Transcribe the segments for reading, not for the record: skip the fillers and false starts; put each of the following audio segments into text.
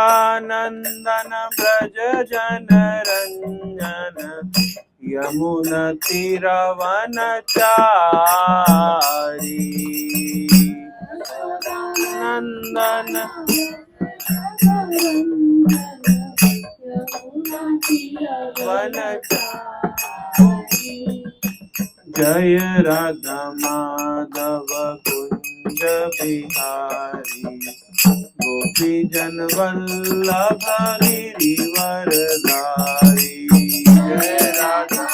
यशोदानंदन ब्रज जन रंजन यमुना तीरवनचारी नंदन जय राधा माधव कुंज बिहारी गोपी जन वल्लभ गिरिवरधारी जय राधा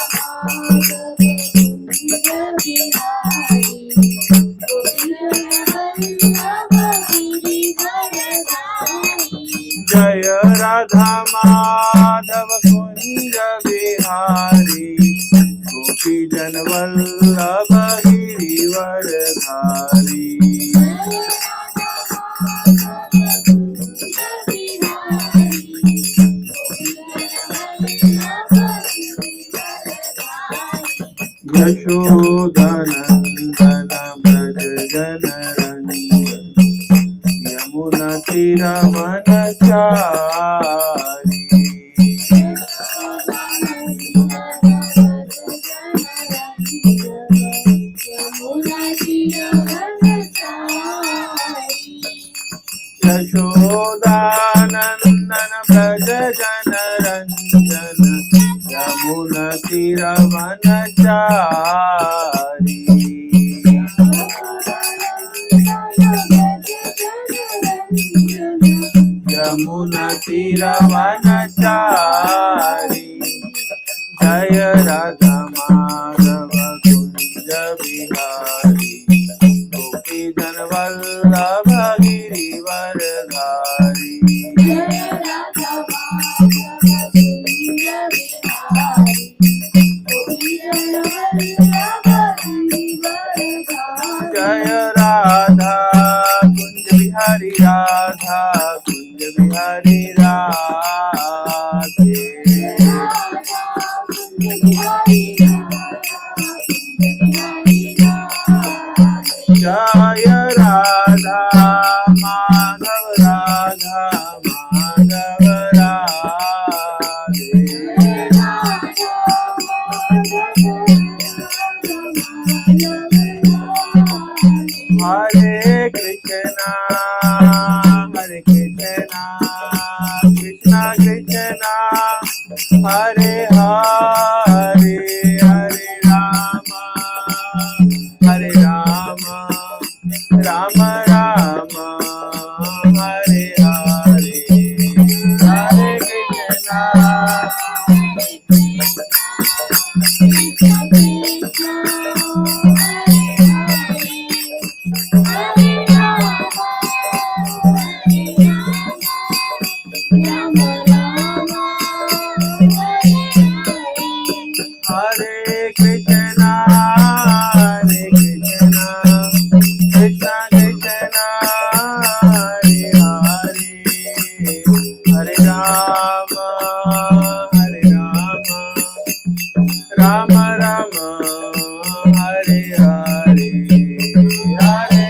जय राधा माधव कुंज बिहारी गोपी जन वल्लभ गिरिवरधारी यशोदानंदन ब्रज जन रंजन यमुना तीरवनचारी यशोदानंदन ब्रज जन रंजन यमुना तीरवनचारी यमुना तीरवनचारी जय राधा माधव कुंज बिहारी गोपी जन वल्लभ गिरिवरधारी जय राधा कुंज बिहारी राधा कुंज बिहारी राधे जय राधा माधव राधा माधव राधे हरे कृष्णा कृष्णा कृष्णा हरे हरे हरे राम राम राम हरे हरे हरे कृष्णा हरे कृष्णा कृष्णा कृष्णा हरे हरे हरे राम राम राम हरे हरे हरे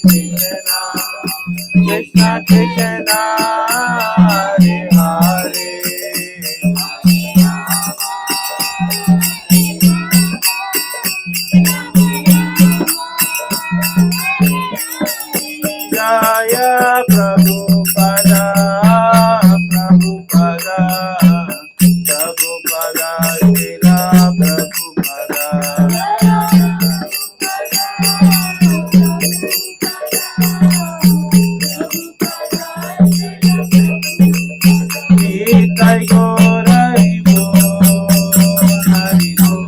कृष्णा कृष्णा कृष्णा हरे हरे जय प्रभुपदा प्रभुपदा प्रभुपदा लीला प्रभुपदा गीताई गौर हरि बोल हरि बोल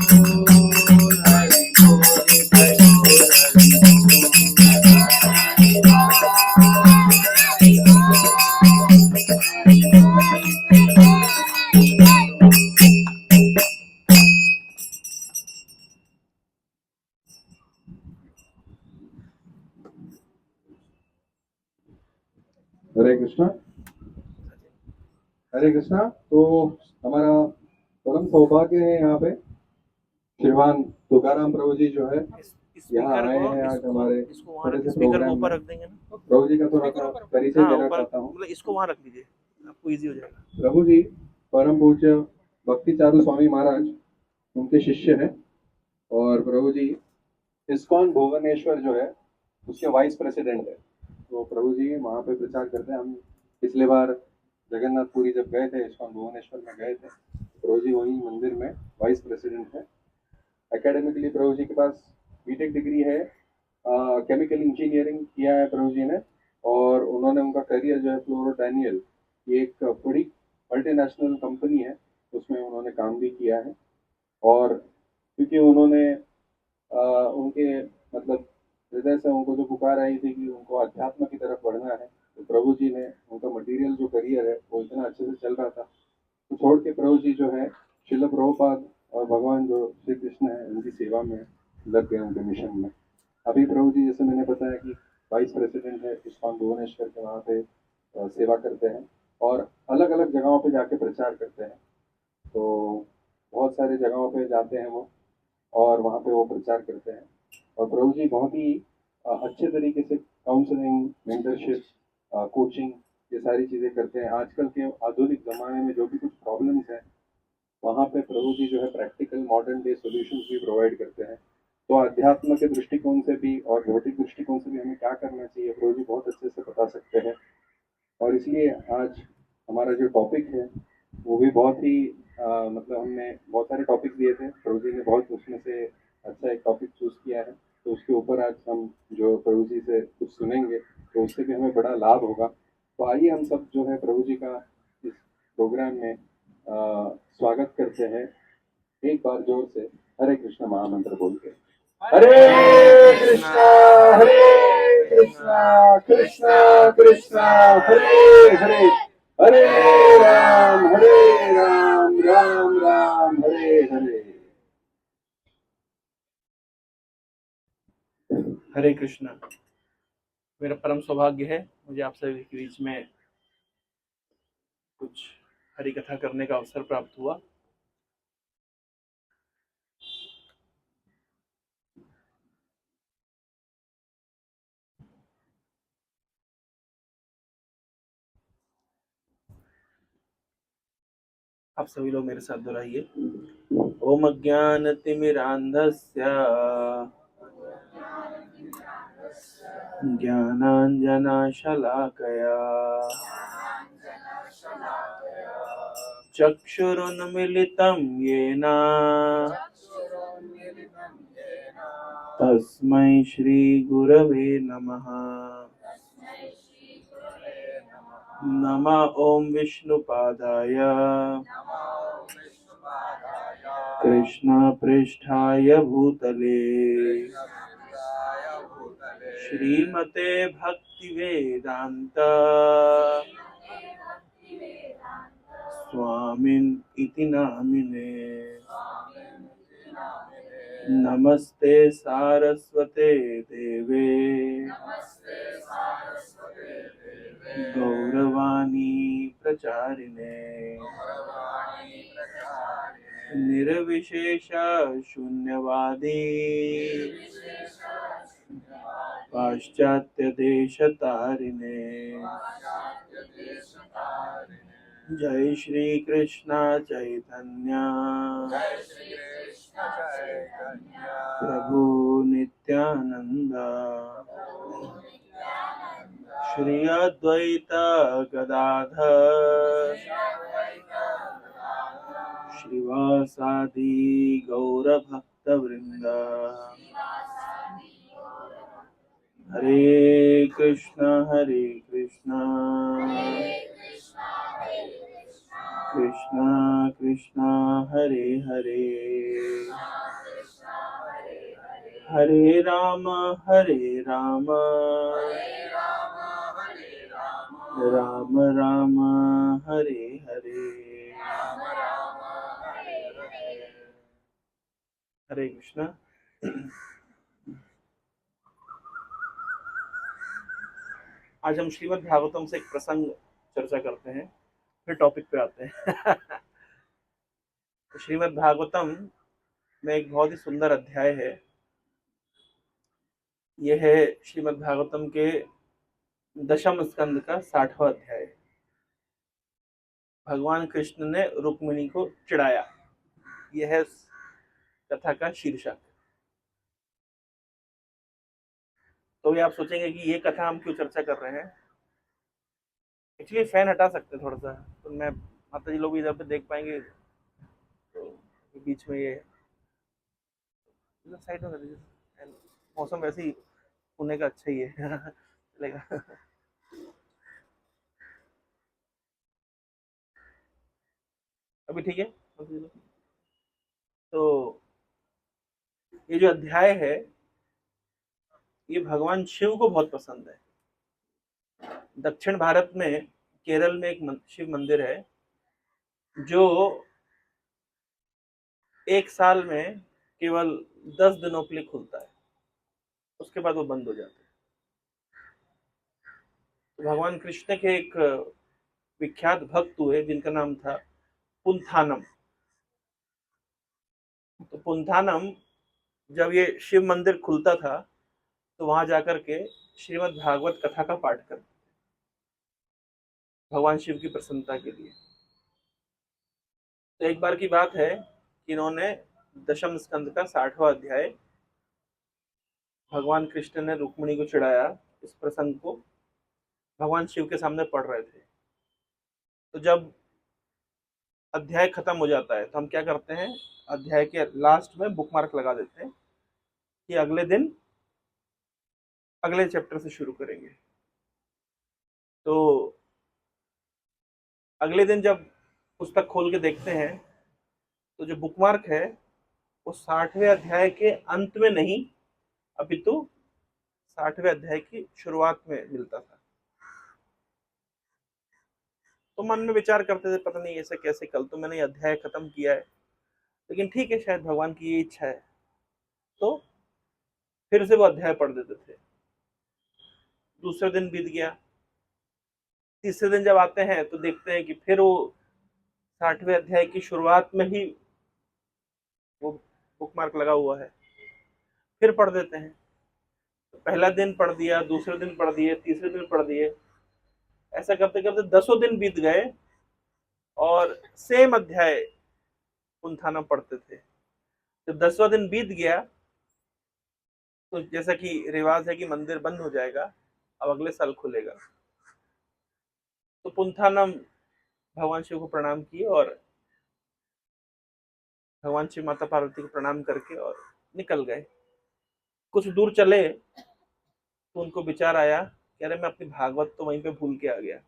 हरि बोल गीताई गौर हरि हरे कृष्णा हरे कृष्णा। तो हमारा परम सौभाग्य है यहाँ पे श्रीमान तुकाराम प्रभु जी जो है यहाँ स्पीकर आए को हैं आज इसको हमारे इसको वहाँ छोटे से स्पीकर को प्रोग्राम ऊपर में। रख देंगे ना। प्रभु जी का थोड़ा सा परिचय हाँ देना ऊपर, चाहता हूँ। मतलब इसको वहाँ रख दीजिए, आपको इजी हो जाएगा। प्रभु जी परम पूज्य भक्ति चारू स्वामी महाराज उनके शिष्य हैं, और प्रभु जी इस्कॉन भुवनेश्वर जो है उसके वाइस प्रेसिडेंट है। तो प्रभु जी वहाँ पे प्रचार करते हैं। हम पिछले बार जगन्नाथपुरी जब गए थे, इस्कॉन भुवनेश्वर में गए थे, प्रभु जी वही मंदिर में वाइस प्रेसिडेंट है। एकेडमिकली प्रभु जी के पास बीटेक डिग्री है, केमिकल इंजीनियरिंग किया है प्रभु जी ने, और उन्होंने उनका करियर जो है फ्लोरो डैनियल, ये एक बड़ी मल्टीनेशनल कंपनी है, उसमें उन्होंने काम भी किया है। और क्योंकि उन्होंने उनके मतलब हृदय से उनको जो पुकार आई थी कि उनको अध्यात्म की तरफ बढ़ना है, तो प्रभु जी ने उनका मटेरियल जो करियर है वो इतना अच्छे से चल रहा था, तो छोड़ के प्रभु जी जो है शिल प्रभुपाद और भगवान जो श्री कृष्ण है उनकी सेवा में लग गए, उनके मिशन में। अभी प्रभु जी जैसे मैंने बताया कि वाइस प्रेसिडेंट है इस्कॉन भुवनेश्वर के, वहाँ पे सेवा करते हैं और अलग अलग जगहों पे जाके प्रचार करते हैं। तो बहुत सारे जगहों पे जाते हैं वो, और वहाँ पे वो प्रचार करते हैं। और प्रभु जी बहुत ही अच्छे तरीके से काउंसलिंग, मेंटरशिप, कोचिंग, ये सारी चीज़ें करते हैं। आजकल के आधुनिक ज़माने में जो भी कुछ प्रॉब्लम्स हैं वहाँ पे प्रभु जी जो है प्रैक्टिकल मॉडर्न डे सॉल्यूशंस भी प्रोवाइड करते हैं। तो अध्यात्म के दृष्टिकोण से भी और भौतिक दृष्टिकोण से भी हमें क्या करना चाहिए प्रभु जी बहुत अच्छे से बता सकते हैं। और इसलिए आज हमारा जो टॉपिक है वो भी बहुत ही मतलब हमने बहुत सारे टॉपिक दिए थे, प्रभु जी ने बहुत उसमें से अच्छा एक टॉपिक चूज किया है, तो उसके ऊपर आज हम जो प्रभु जी से कुछ सुनेंगे तो उससे भी हमें बड़ा लाभ होगा। तो आइए हम सब जो है प्रभु जी का इस प्रोग्राम में स्वागत करते हैं एक बार जोर से हरे कृष्ण महामंत्र बोल के। हरे कृष्णा हरे कृष्णा कृष्णा कृष्णा हरे हरे, हरे राम राम राम हरे हरे। हरे कृष्णा। मेरा परम सौभाग्य है मुझे आप सभी के बीच में कुछ हरि कथा करने का अवसर प्राप्त हुआ। आप सभी लोग मेरे साथ दोहराइए। ओम अज्ञानतिमिरान्धस्य ज्ञानाञ्जनशलाकया चक्षुरुन्मिलितं येन तस्मै श्रीगुरवे नमः। नमः ओम विष्णुपादाय कृष्णपृष्ठाय भूतले श्रीमते भक्तिवेदांत स्वामिन् इति नामिने। नमस्ते सारस्वते देवे गौरवाणी प्रचारिणे निर्विशेष शून्यवादी पाश्चात्य देश तारिणे। जय श्री कृष्ण चैतन्य प्रभु नित्यानंद श्री अद्वैत गदाधर श्रीवासादि गौर भक्त वृंद। हरे कृष्ण कृष्ण कृष्ण हरे हरे, हरे राम राम राम हरे हरे। हरे कृष्णा। आज हम श्रीमद् भागवतम से एक प्रसंग चर्चा करते हैं, फिर टॉपिक पे आते हैं। तो श्रीमद् भागवतम में एक बहुत ही सुंदर अध्याय है यह है श्रीमद् भागवतम के दशम स्कंद का 60वां अध्याय। भगवान कृष्ण ने रुक्मिणी को चिढ़ाया, यह है कथा का शीर्षक। तो ये आप सोचेंगे कि ये कथा हम क्यों चर्चा कर रहे हैं। एक्चुअली फैन हटा सकते हैं थोड़ा सा, तो मैं माता जी लोग भी इधर पे देख पाएंगे, तो बीच में ये साइड में कर दीजिए। मौसम वैसे ही पुणे का अच्छा ही है चलेगा। अभी ठीक है। तो ये जो अध्याय है ये भगवान शिव को बहुत पसंद है। दक्षिण भारत में केरल में एक शिव मंदिर है जो एक साल में केवल 10 दिनों के लिए खुलता है, उसके बाद वो बंद हो जाता है। तो भगवान कृष्ण के एक विख्यात भक्त हुए जिनका नाम था पुंथानम। तो पुंथानम जब ये शिव मंदिर खुलता था तो वहां जाकर के श्रीमद् भागवत कथा का पाठ करते भगवान शिव की प्रसन्नता के लिए। तो एक बार की बात है कि इन्होंने दशम स्कंद का 60वां अध्याय भगवान कृष्ण ने रुक्मिणी को चिढ़ाया, इस प्रसंग को भगवान शिव के सामने पढ़ रहे थे। तो जब अध्याय खत्म हो जाता है तो हम क्या करते हैं, अध्याय के लास्ट में बुकमार्क लगा देते हैं कि अगले दिन अगले चैप्टर से शुरू करेंगे। तो अगले दिन जब पुस्तक खोल के देखते हैं तो जो बुकमार्क है वो 60वें अध्याय के अंत में नहीं अपितु 60वें अध्याय की शुरुआत में मिलता था। तो मन में विचार करते थे पता नहीं ऐसे कैसे, कल तो मैंने ये अध्याय खत्म किया है, लेकिन ठीक है शायद भगवान की ये इच्छा है। तो फिर से वो अध्याय पढ़ देते थे। दूसरे दिन बीत गया, तीसरे दिन जब आते हैं तो देखते हैं कि फिर वो 60वें अध्याय की शुरुआत में ही वो बुकमार्क लगा हुआ है। फिर पढ़ देते हैं। तो पहला दिन पढ़ दिया, दूसरे दिन पढ़ दिए, तीसरे दिन पढ़ दिए, ऐसा करते करते 10 दिन बीत गए और सेम अध्याय पुंथाना पढ़ते थे। जब 10वां दिन बीत गया तो जैसा कि रिवाज है कि मंदिर बंद हो जाएगा, अब अगले साल खुलेगा। तो पुंथानम भगवान शिव को प्रणाम किए और भगवान शिव माता पार्वती को प्रणाम करके और निकल गए। कुछ दूर चले तो उनको विचार आया कि अरे मैं अपनी भागवत तो वहीं पे भूल के आ गया।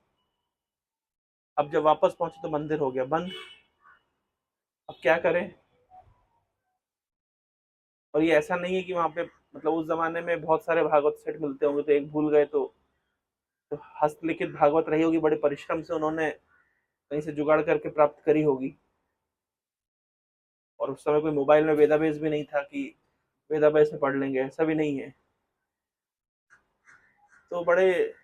अब जब वापस पहुंचे तो मंदिर हो गया बंद, अब क्या करें। और ये ऐसा नहीं है कि वहां पे मतलब उस जमाने में बहुत सारे भागवत सेट मिलते होंगे तो एक भूल गए तो हस्तलिखित भागवत रही होगी, बड़े परिश्रम से उन्होंने कहीं से जुगाड़ करके प्राप्त करी होगी। और उस समय कोई मोबाइल में वेदाबेस भी नहीं था कि वेदाबेस में पढ़ लेंगे, ऐसा भी नहीं है। तो बड़े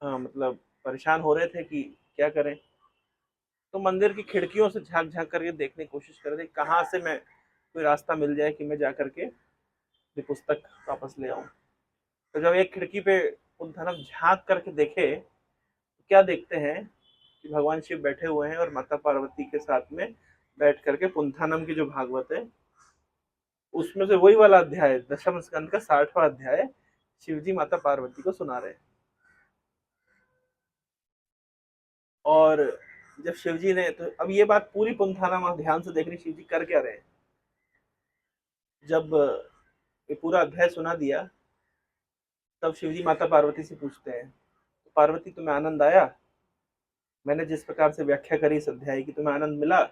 मतलब परेशान हो रहे थे कि क्या करें। तो मंदिर की खिड़कियों से झांक झांक करके देखने की कोशिश कर रहे थे कहाँ से मैं कोई रास्ता मिल जाए कि मैं जा करके ये पुस्तक वापस ले आऊं। तो जब एक खिड़की पे पुंथानम झांक करके देखे तो क्या देखते हैं कि भगवान शिव बैठे हुए हैं और माता पार्वती के साथ में बैठ करके पुंथानम की जो भागवत है उसमें से वही वाला अध्याय दशम स्कंद का 60वां अध्याय शिवजी माता पार्वती को सुना रहे हैं। और जब शिवजी ने, तो अब ये बात पूरी पुंथानम ध्यान से देख रही शिवजी कर क्या रहे हैं। जब ये पूरा अध्याय सुना दिया तब शिवजी माता पार्वती से पूछते हैं, तो पार्वती तुम्हें आनंद आया, मैंने जिस प्रकार से व्याख्या करी इस अध्याय की तुम्हें आनंद मिला।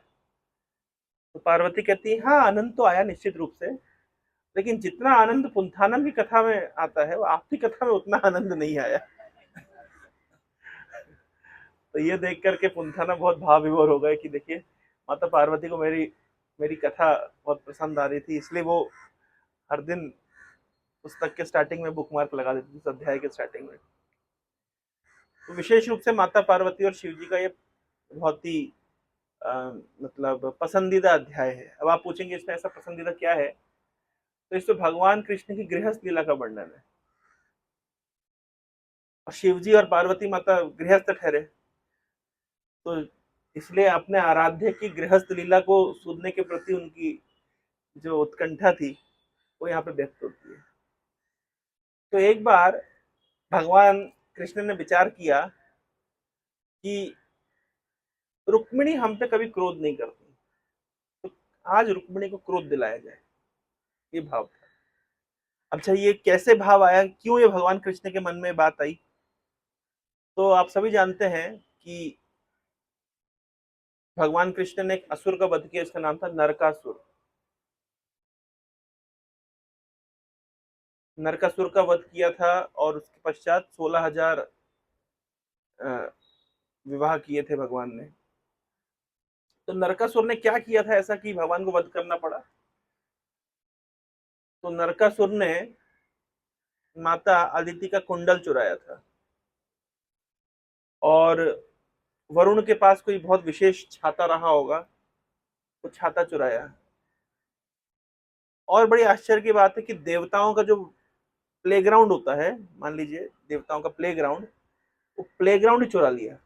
तो पार्वती कहती है हाँ आनंद तो आया निश्चित रूप से, लेकिन जितना आनंद पुंथानम की कथा में आता है वो आपकी कथा में उतना आनंद नहीं आया। तो ये देख करके पुंथानम बहुत भाव विभोर हो गए कि देखिए माता पार्वती को मेरी मेरी कथा बहुत पसंद आ रही थी, इसलिए वो हर दिन पुस्तक के स्टार्टिंग में बुकमार्क लगा देती थी इस अध्याय के स्टार्टिंग में। तो विशेष रूप से माता पार्वती और शिव जी का ये बहुत ही मतलब पसंदीदा अध्याय है। अब आप पूछेंगे इसमें ऐसा पसंदीदा क्या है, तो इसमें भगवान कृष्ण की गृहस्थ लीला का वर्णन है। और शिव जी और पार्वती माता गृहस्थ ठहरे, तो इसलिए अपने आराध्य की गृहस्थ लीला को सुनने के प्रति उनकी जो उत्कंठा थी वो यहाँ पे व्यक्त होती है। तो एक बार भगवान कृष्ण ने विचार किया कि रुक्मिणी हम पे कभी क्रोध नहीं करती, तो आज रुक्मिणी को क्रोध दिलाया जाए, ये भाव था। अच्छा, ये कैसे भाव आया, क्यों ये भगवान कृष्ण के मन में बात आई? तो आप सभी जानते हैं कि भगवान कृष्ण ने एक असुर का वध किया, इसका नाम था नरकासुर। नरकासुर का वध किया था और उसके पश्चात 16,000 विवाह किए थे भगवान ने। तो नरकासुर ने क्या किया था ऐसा कि भगवान को वध करना पड़ा? तो नरकासुर ने माता अदिति का कुंडल चुराया था और वरुण के पास कोई बहुत विशेष छाता रहा होगा, वो छाता चुराया। और बड़ी आश्चर्य की बात है कि देवताओं का जो प्लेग्राउंड होता है, मान लीजिए देवताओं का प्लेग्राउंड, वो प्लेग्राउंड ही चुरा लिया।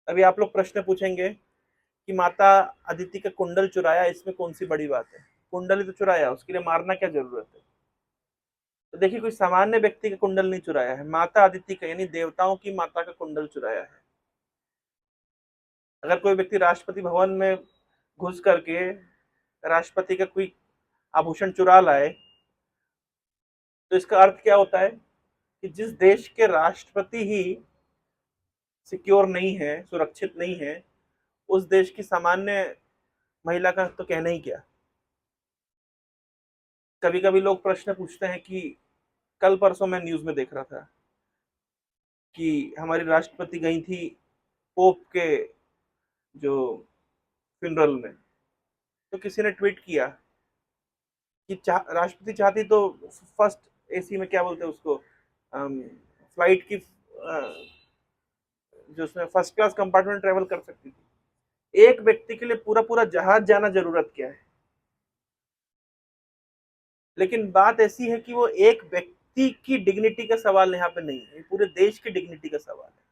अभी आप लोग प्रश्न पूछेंगे कि माता अदिति का कुंडल चुराया, इसमें कौन सी बड़ी बात है? कुंडल ही तो चुराया, उसके लिए मारना क्या जरूरत है? तो देखिए, कोई सामान्य व्यक्ति का कुंडल नहीं चुराया है, माता अदिति का यानी देवताओं की माता का कुंडल चुराया है। अगर कोई व्यक्ति राष्ट्रपति भवन में घुस करके राष्ट्रपति का कोई आभूषण चुरा लाए, तो इसका अर्थ क्या होता है कि जिस देश के राष्ट्रपति ही सिक्योर नहीं है, सुरक्षित नहीं है, उस देश की सामान्य महिला का तो कहना ही क्या। कभी कभी लोग प्रश्न पूछते हैं कि कल परसों मैं न्यूज में देख रहा था कि हमारी राष्ट्रपति गई थी पोप के जो फ्यूनरल में, तो किसी ने ट्वीट किया कि राष्ट्रपति चाहती तो फर्स्ट एसी में, क्या बोलते हैं उसको, फ्लाइट की जो उसमें फर्स्ट क्लास कंपार्टमेंट ट्रेवल कर सकती थी। एक व्यक्ति के लिए पूरा पूरा जहाज जाना जरूरत क्या है? लेकिन बात ऐसी है कि वो एक व्यक्ति की डिग्निटी का सवाल यहाँ पे नहीं है, पूरे देश की डिग्निटी का सवाल है।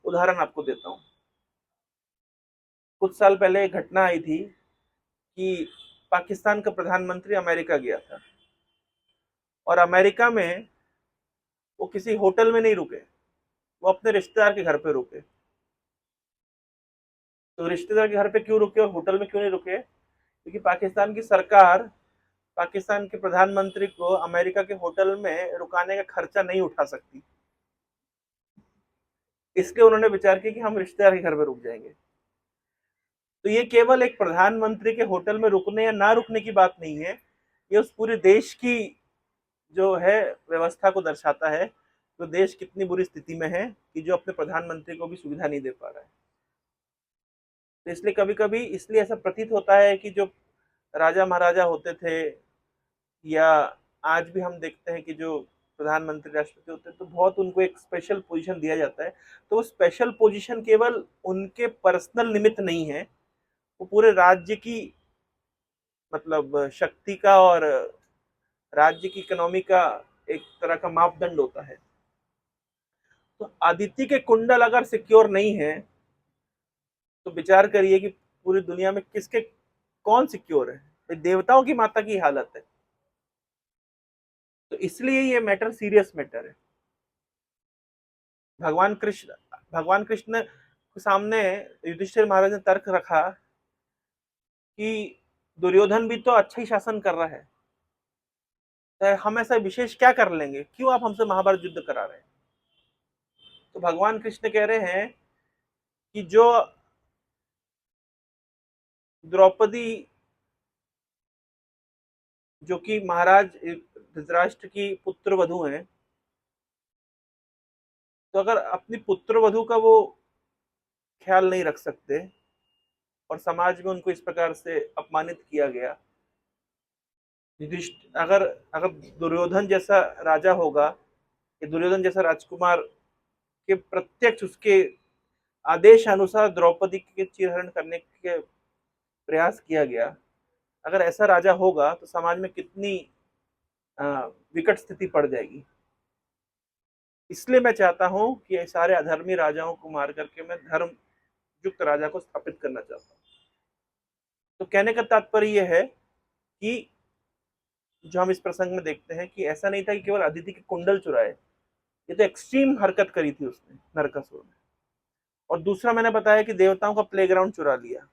उदाहरण आपको देता हूँ। कुछ साल पहले एक घटना आई थी कि पाकिस्तान का प्रधानमंत्री अमेरिका गया था और अमेरिका में वो किसी होटल में नहीं रुके, वो अपने रिश्तेदार के घर पे रुके। तो रिश्तेदार के घर पे क्यों रुके और होटल में क्यों नहीं रुके? क्योंकि पाकिस्तान की सरकार पाकिस्तान के प्रधानमंत्री को अमेरिका के होटल में रुकाने का खर्चा नहीं उठा सकती, इसलिए उन्होंने विचार किया कि हम रिश्तेदार के घर में रुक जाएंगे। तो ये केवल एक प्रधानमंत्री के होटल में रुकने या ना रुकने की बात नहीं है, ये उस पूरे देश की जो है व्यवस्था को दर्शाता है, तो देश कितनी बुरी स्थिति में है कि जो अपने प्रधानमंत्री को भी सुविधा नहीं दे पा रहा है। तो इसलिए कभी कभी इसलिए ऐसा प्रतीत होता है कि जो राजा महाराजा होते थे, या आज भी हम देखते हैं कि जो प्रधानमंत्री राष्ट्रपति होते हैं, तो बहुत उनको एक स्पेशल पोजीशन दिया जाता है। तो वो स्पेशल पोजीशन केवल उनके पर्सनल निमित्त नहीं है, वो पूरे राज्य की मतलब शक्ति का और राज्य की इकोनॉमी का एक तरह का मापदंड होता है। तो आदित्य के कुंडल अगर सिक्योर नहीं है, तो विचार करिए कि पूरी दुनिया में किसके कौन सिक्योर है? देवताओं की माता की हालत है। तो इसलिए ये मैटर सीरियस मैटर है। भगवान कृष्ण भगवान कृष्ण के सामने युधिष्ठिर महाराज ने तर्क रखा कि दुर्योधन भी तो अच्छा ही शासन कर रहा है, तो हम ऐसा विशेष क्या कर लेंगे, क्यों आप हमसे महाभारत युद्ध करा रहे हैं? तो भगवान कृष्ण कह रहे हैं कि जो द्रौपदी, जो कि महाराज धृतराष्ट्र की पुत्र वधु हैं, तो अगर अपनी पुत्र वधु का वो ख्याल नहीं रख सकते और समाज में उनको इस प्रकार से अपमानित किया गया, अगर अगर दुर्योधन जैसा राजा होगा, कि दुर्योधन जैसा राजकुमार के प्रत्यक्ष उसके आदेश अनुसार द्रौपदी के चिरहरण करने के प्रयास किया गया, अगर ऐसा राजा होगा तो समाज में कितनी विकट स्थिति पड़ जाएगी। इसलिए मैं चाहता हूं कि ये सारे अधर्मी राजाओं को मार करके मैं धर्म युक्त राजा को स्थापित करना चाहता हूं। तो कहने का तात्पर्य यह है कि जो हम इस प्रसंग में देखते हैं कि ऐसा नहीं था कि केवल अदिति के कुंडल चुराए, ये तो एक्सट्रीम हरकत करी थी उसने, नरकासुर ने। और दूसरा मैंने बताया कि देवताओं का प्लेग्राउंड चुरा लिया।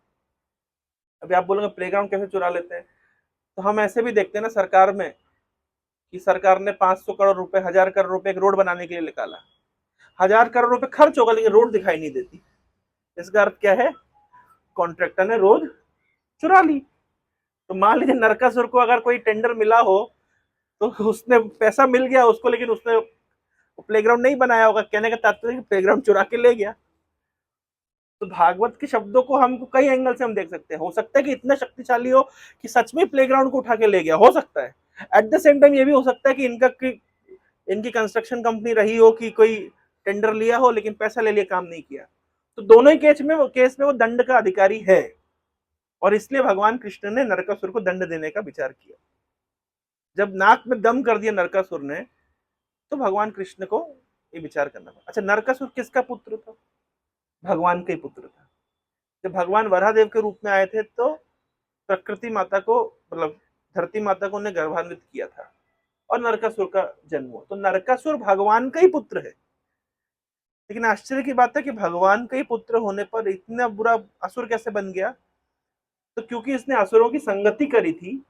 अभी आप बोलोगे प्लेग्राउंड कैसे चुरा लेते हैं, तो हम ऐसे भी देखते हैं ना सरकार में कि सरकार ने 500 करोड़ रुपए, 1000 करोड़ रुपए एक रोड बनाने के लिए निकाला, 1000 करोड़ रुपए खर्च होगा लेकिन रोड दिखाई नहीं देती। इसका अर्थ क्या है, कॉन्ट्रैक्टर ने रोड चुरा ली। तो मान लीजिए नरकासुर को अगर कोई टेंडर मिला हो तो उसने पैसा मिल गया उसको, लेकिन उसने प्लेग्राउंड नहीं बनाया होगा। कहने का तात्पर्य प्लेग्राउंड चुरा के ले गया। तो भागवत के शब्दों को हमको कई एंगल से हम देख सकते हैं। हो सकता है कि इतना शक्तिशाली हो कि सच में प्लेग्राउंड को उठा के ले गया, हो सकता है। एट द सेम टाइम ये भी हो सकता है कि इनकी कंस्ट्रक्शन कंपनी रही हो कि कोई टेंडर लिया हो लेकिन पैसा ले लिया, काम नहीं किया। तो दोनों ही केस में वो दंड का अधिकारी है, और इसलिए भगवान कृष्ण ने नरकासुर को दंड देने का विचार किया। जब नाक में दम कर दिया नरकासुर ने, तो भगवान कृष्ण को ये विचार करना पड़ा। अच्छा, नरकासुर किसका पुत्र था? भगवान का ही पुत्र था। जब भगवान वराहदेव के रूप में आए थे तो प्रकृति माता को, मतलब धरती माता को उन्हें गर्भान्वित किया था और नरकासुर का जन्म हुआ। तो नरकासुर भगवान का ही पुत्र है। लेकिन आश्चर्य की बात है कि भगवान का ही पुत्र होने पर इतना बुरा असुर कैसे बन गया? तो क्योंकि इसने असुरों की संगति करी थी,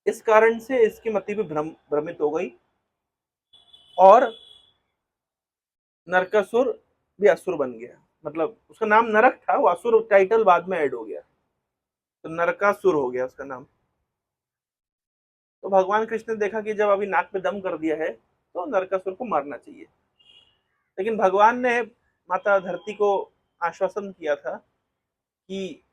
इस कारण से इसकी मति भी भ्रमित हो गई और नरकासुर भी असुर बन गया। मतलब उसका नाम नरक था, वो असुर टाइटल बाद में ऐड हो गया, तो नरकासुर हो गया उसका नाम। तो भगवान कृष्ण ने देखा कि जब अभी नाक में दम कर दिया है तो नरकासुर को मारना चाहिए। लेकिन भगवान ने माता धरती को आश्वासन किया था कि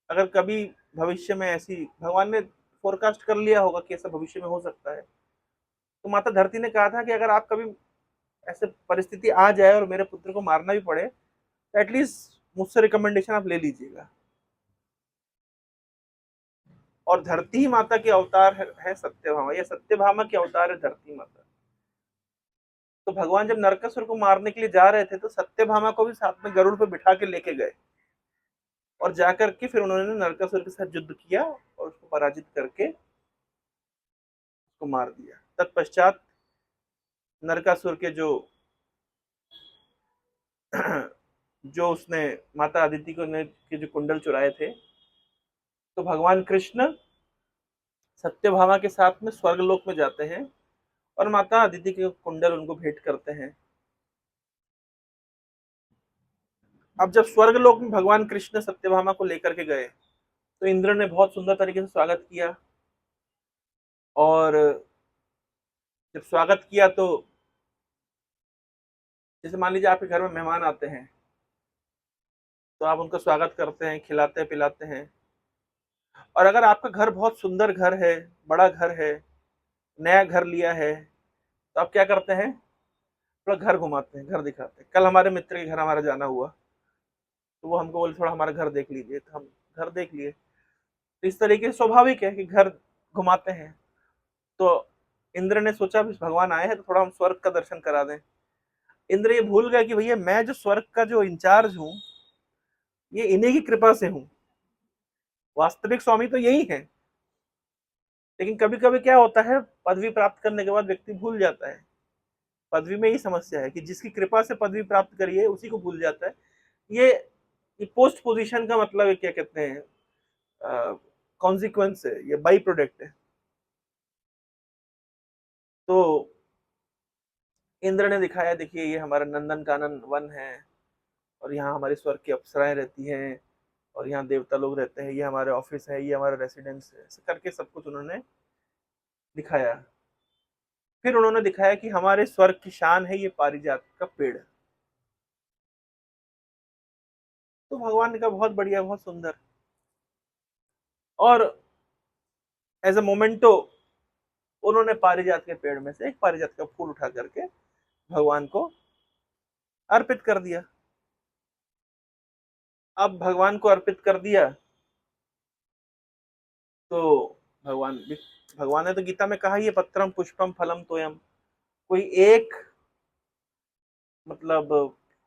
अगर कभी भविष्य में ऐसी, भगवान ने फोरकास्ट कर लिया होगा कि ऐसा भविष्य में हो सकता है, तो माता धरती ने कहा था कि अगर आप कभी ऐसे परिस्थिति आ जाए और मेरे पुत्र को मारना भी पड़े तो एटलीस्ट मुझसे रिकमेंडेशन आप ले लीजिएगा। और धरती ही माता के अवतार है सत्यभामा, ये सत्यभामा के अवतार है धरती माता। तो भगवान जब नरकासुर को मारने के लिए जा रहे थे तो सत्यभामा को भी साथ में गरुड़ पे बिठा के लेके गए, और जाकर के फिर उन्होंने नरकासुर के साथ युद्ध किया और उसको पराजित करके उसको मार दिया। तत्पश्चात नरकासुर के जो उसने माता अदिति के जो कुंडल चुराए थे, तो भगवान कृष्ण सत्यभामा के साथ में स्वर्गलोक में जाते हैं और माता अदिति के कुंडल उनको भेंट करते हैं। अब जब स्वर्गलोक में भगवान कृष्ण सत्यभामा को लेकर के गए तो इंद्र ने बहुत सुंदर तरीके से स्वागत किया। और जब स्वागत किया तो जैसे मान लीजिए आपके घर में मेहमान आते हैं तो आप उनका स्वागत करते हैं, खिलाते हैं, पिलाते हैं। और अगर आपका घर बहुत सुंदर घर है, बड़ा घर है, नया घर लिया है, तो आप क्या करते हैं, थोड़ा घर घुमाते हैं, घर दिखाते हैं। कल हमारे मित्र के घर हमारा जाना हुआ तो वो हमको बोले थोड़ा हमारा घर देख लीजिए, तो हम घर देख लिए। तो इस तरीके से स्वाभाविक है कि घर घुमाते हैं। तो इंद्र ने सोचा भगवान आए हैं तो थोड़ा हम स्वर्ग का दर्शन करा दें। इंद्र ये भूल गया कि भैया मैं जो स्वर्ग का जो इंचार्ज हूँ ये इन्हीं की कृपा से हूँ, वास्तविक स्वामी तो यही है। लेकिन कभी कभी क्या होता है, पदवी प्राप्त करने के बाद व्यक्ति भूल जाता है। पदवी में यही समस्या है कि जिसकी कृपा से पदवी प्राप्त करी है उसी को भूल जाता है। ये पोस्ट पोजीशन का मतलब है, क्या कहते हैं, कॉन्सिक्वेंस है, ये बाई प्रोडक्ट है। तो इंद्र ने दिखाया, देखिए ये हमारा नंदन कानन वन है और यहाँ हमारे स्वर्ग की अप्सराएं रहती हैं और यहाँ देवता लोग रहते हैं, ये हमारे ऑफिस है, ये हमारा रेसिडेंस है, ऐसे करके सब कुछ उन्होंने दिखाया। फिर उन्होंने दिखाया कि हमारे स्वर्ग की शान है ये पारिजात का पेड़। तो भगवान ने कहा बहुत बढ़िया, बहुत सुंदर। और एज अ मोमेंटो उन्होंने पारिजात के पेड़ में से एक पारिजात का फूल उठा करके भगवान को अर्पित कर दिया। अब भगवान को अर्पित कर दिया तो भगवान भगवान ने तो गीता में कहा, ये पत्रम पुष्पम फलम तोयम, कोई एक मतलब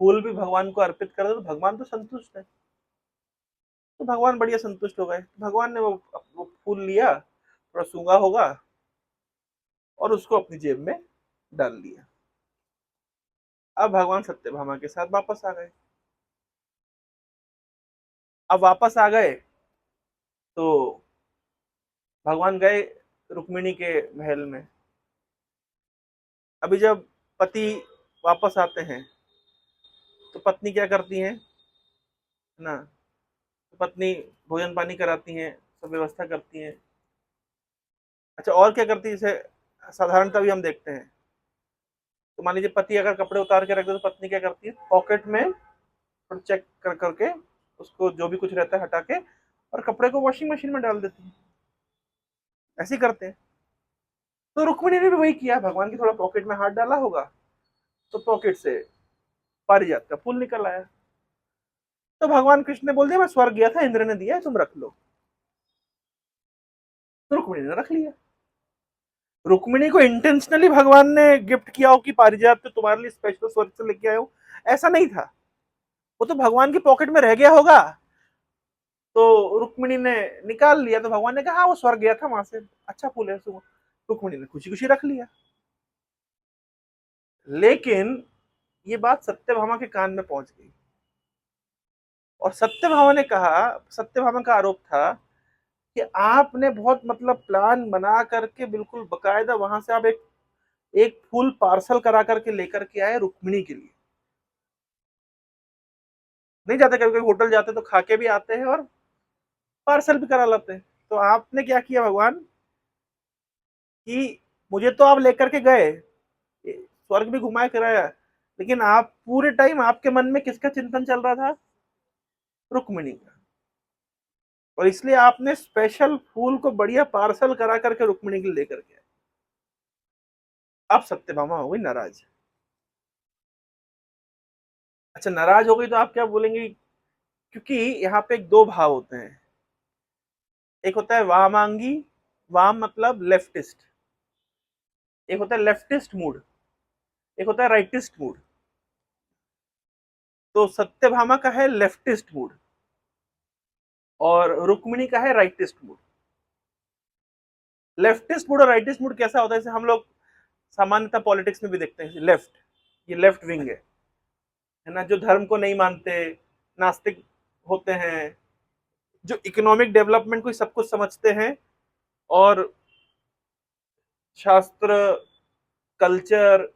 फूल भी भगवान को अर्पित कर दो तो भगवान तो संतुष्ट है। तो भगवान बढ़िया संतुष्ट हो गए। भगवान ने वो फूल लिया, थोड़ा सूंघा होगा और उसको अपनी जेब में डाल लिया। अब भगवान सत्यभामा के साथ वापस आ गए। अब वापस आ गए तो भगवान गए रुक्मिणी के महल में। अभी जब पति वापस आते हैं तो पत्नी क्या करती है ना, तो पत्नी भोजन पानी कराती हैं, सब व्यवस्था करती हैं। अच्छा, और क्या करती है जैसे साधारणतः भी हम देखते हैं, तो मान लीजिए पति अगर कपड़े उतार के रख दे तो पत्नी क्या करती है, पॉकेट में थोड़ा चेक कर करके उसको जो भी कुछ रहता है हटा के और कपड़े को वॉशिंग मशीन में डाल देती है। ऐसे ही करते हैं। तो रुक्मिणी ने भी वही किया, भगवान के थोड़ा पॉकेट में हाथ डाला होगा तो पॉकेट से पारिजात का फूल निकल आया। तो भगवान कृष्ण ने बोल दिया मैं स्वर्ग गया था, इंद्र ने दिया है, तुम रख लो। तो रुक्मिणी ने रख लिया। रुक्मिणी को इंटेंशनली भगवान ने गिफ्ट किया हो कि पारिजात तो तुम्हारे लिए स्पेशल स्वर्ग से लेके आए हो, ऐसा नहीं था। वो तो भगवान की पॉकेट में रह गया होगा तो रुक्मिणी ने निकाल लिया, तो भगवान ने कहा हाँ वो स्वर्ग गया था वहां से, अच्छा फूल है। रुक्मिणी ने खुशी खुशी रख लिया। लेकिन ये बात सत्यभामा के कान में पहुंच गई और सत्यभामा ने कहा, सत्यभामा का आरोप था कि आपने बहुत मतलब प्लान बना करके बिल्कुल बकायदा वहां से आप एक एक फूल पार्सल करा करके लेकर के आए रुक्मिणी के लिए। नहीं जाते, कभी कभी होटल जाते तो खा के भी आते हैं और पार्सल भी करा लाते हैं। तो आपने क्या किया भगवान कि मुझे तो आप लेकर के गए, स्वर्ग भी घुमाए कराया, लेकिन आप पूरे टाइम आपके मन में किसका चिंतन चल रहा था, रुक्मिणी का। और इसलिए आपने स्पेशल फूल को बढ़िया पार्सल करा करके रुक्मिणी के लिए लेकर के आए। अब सत्यभामा हो गई नाराज। अच्छा, नाराज हो गई तो आप क्या बोलेंगे, क्योंकि यहाँ पे दो भाव होते हैं। एक होता है वामांगी, वाम मतलब लेफ्टिस्ट, एक होता है लेफ्टिस्ट मूड, एक होता है राइटिस्ट मूड। तो सत्यभामा का है लेफ्टिस्ट मूड और रुक्मिणी का है राइटिस्ट मूड। लेफ्टिस्ट मूड और राइटिस्ट मूड कैसा होता है, जैसे हम लोग सामान्यतः पॉलिटिक्स में भी देखते हैं, लेफ्ट, ये लेफ्ट विंग है ना, जो धर्म को नहीं मानते, नास्तिक होते हैं, जो इकोनॉमिक डेवलपमेंट को सब कुछ समझते हैं और शास्त्र, कल्चर,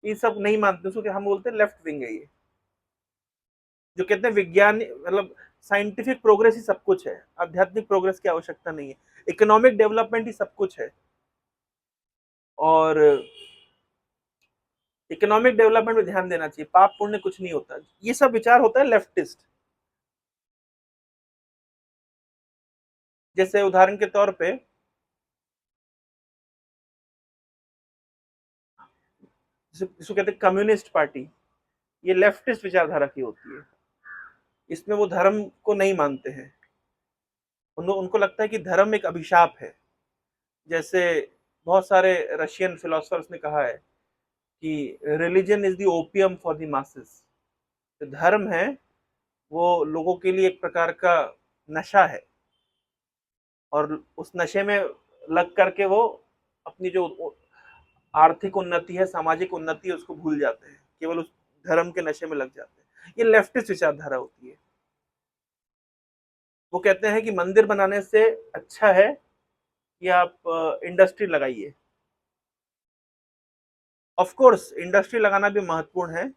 ये सब नहीं मानते, उसको हम बोलते हैं लेफ्ट विंग है ये। जो कहते हैं विज्ञान मतलब साइंटिफिक प्रोग्रेस ही सब कुछ है, आध्यात्मिक प्रोग्रेस की आवश्यकता नहीं है, इकोनॉमिक डेवलपमेंट ही सब कुछ है। और इकोनॉमिक डेवलपमेंट में ध्यान देना चाहिए, पाप पुण्य कुछ नहीं होता, ये सब विचार होता है लेफ्टिस्ट। जैसे उदाहरण के तौर पे जिसको कहते हैं कम्युनिस्ट पार्टी, ये लेफ्टिस्ट विचारधारा की होती है। इसमें वो धर्म को नहीं मानते हैं, उनको लगता है कि धर्म एक अभिशाप है। जैसे बहुत सारे रशियन फिलोसफर्स ने कहा है कि religion is the opium for the masses. जो धर्म है वो लोगों के लिए एक प्रकार का नशा है और उस नशे में लग करके वो अपनी जो आर्थिक उन्नति है, सामाजिक उन्नति है, उसको भूल जाते हैं, केवल उस धर्म के नशे में लग जाते हैं। ये लेफ्टिस्ट विचारधारा होती है। वो कहते हैं कि मंदिर बनाने से अच्छा है कि आप इंडस्ट्री लगाइए। ऑफ कोर्स इंडस्ट्री लगाना भी महत्वपूर्ण है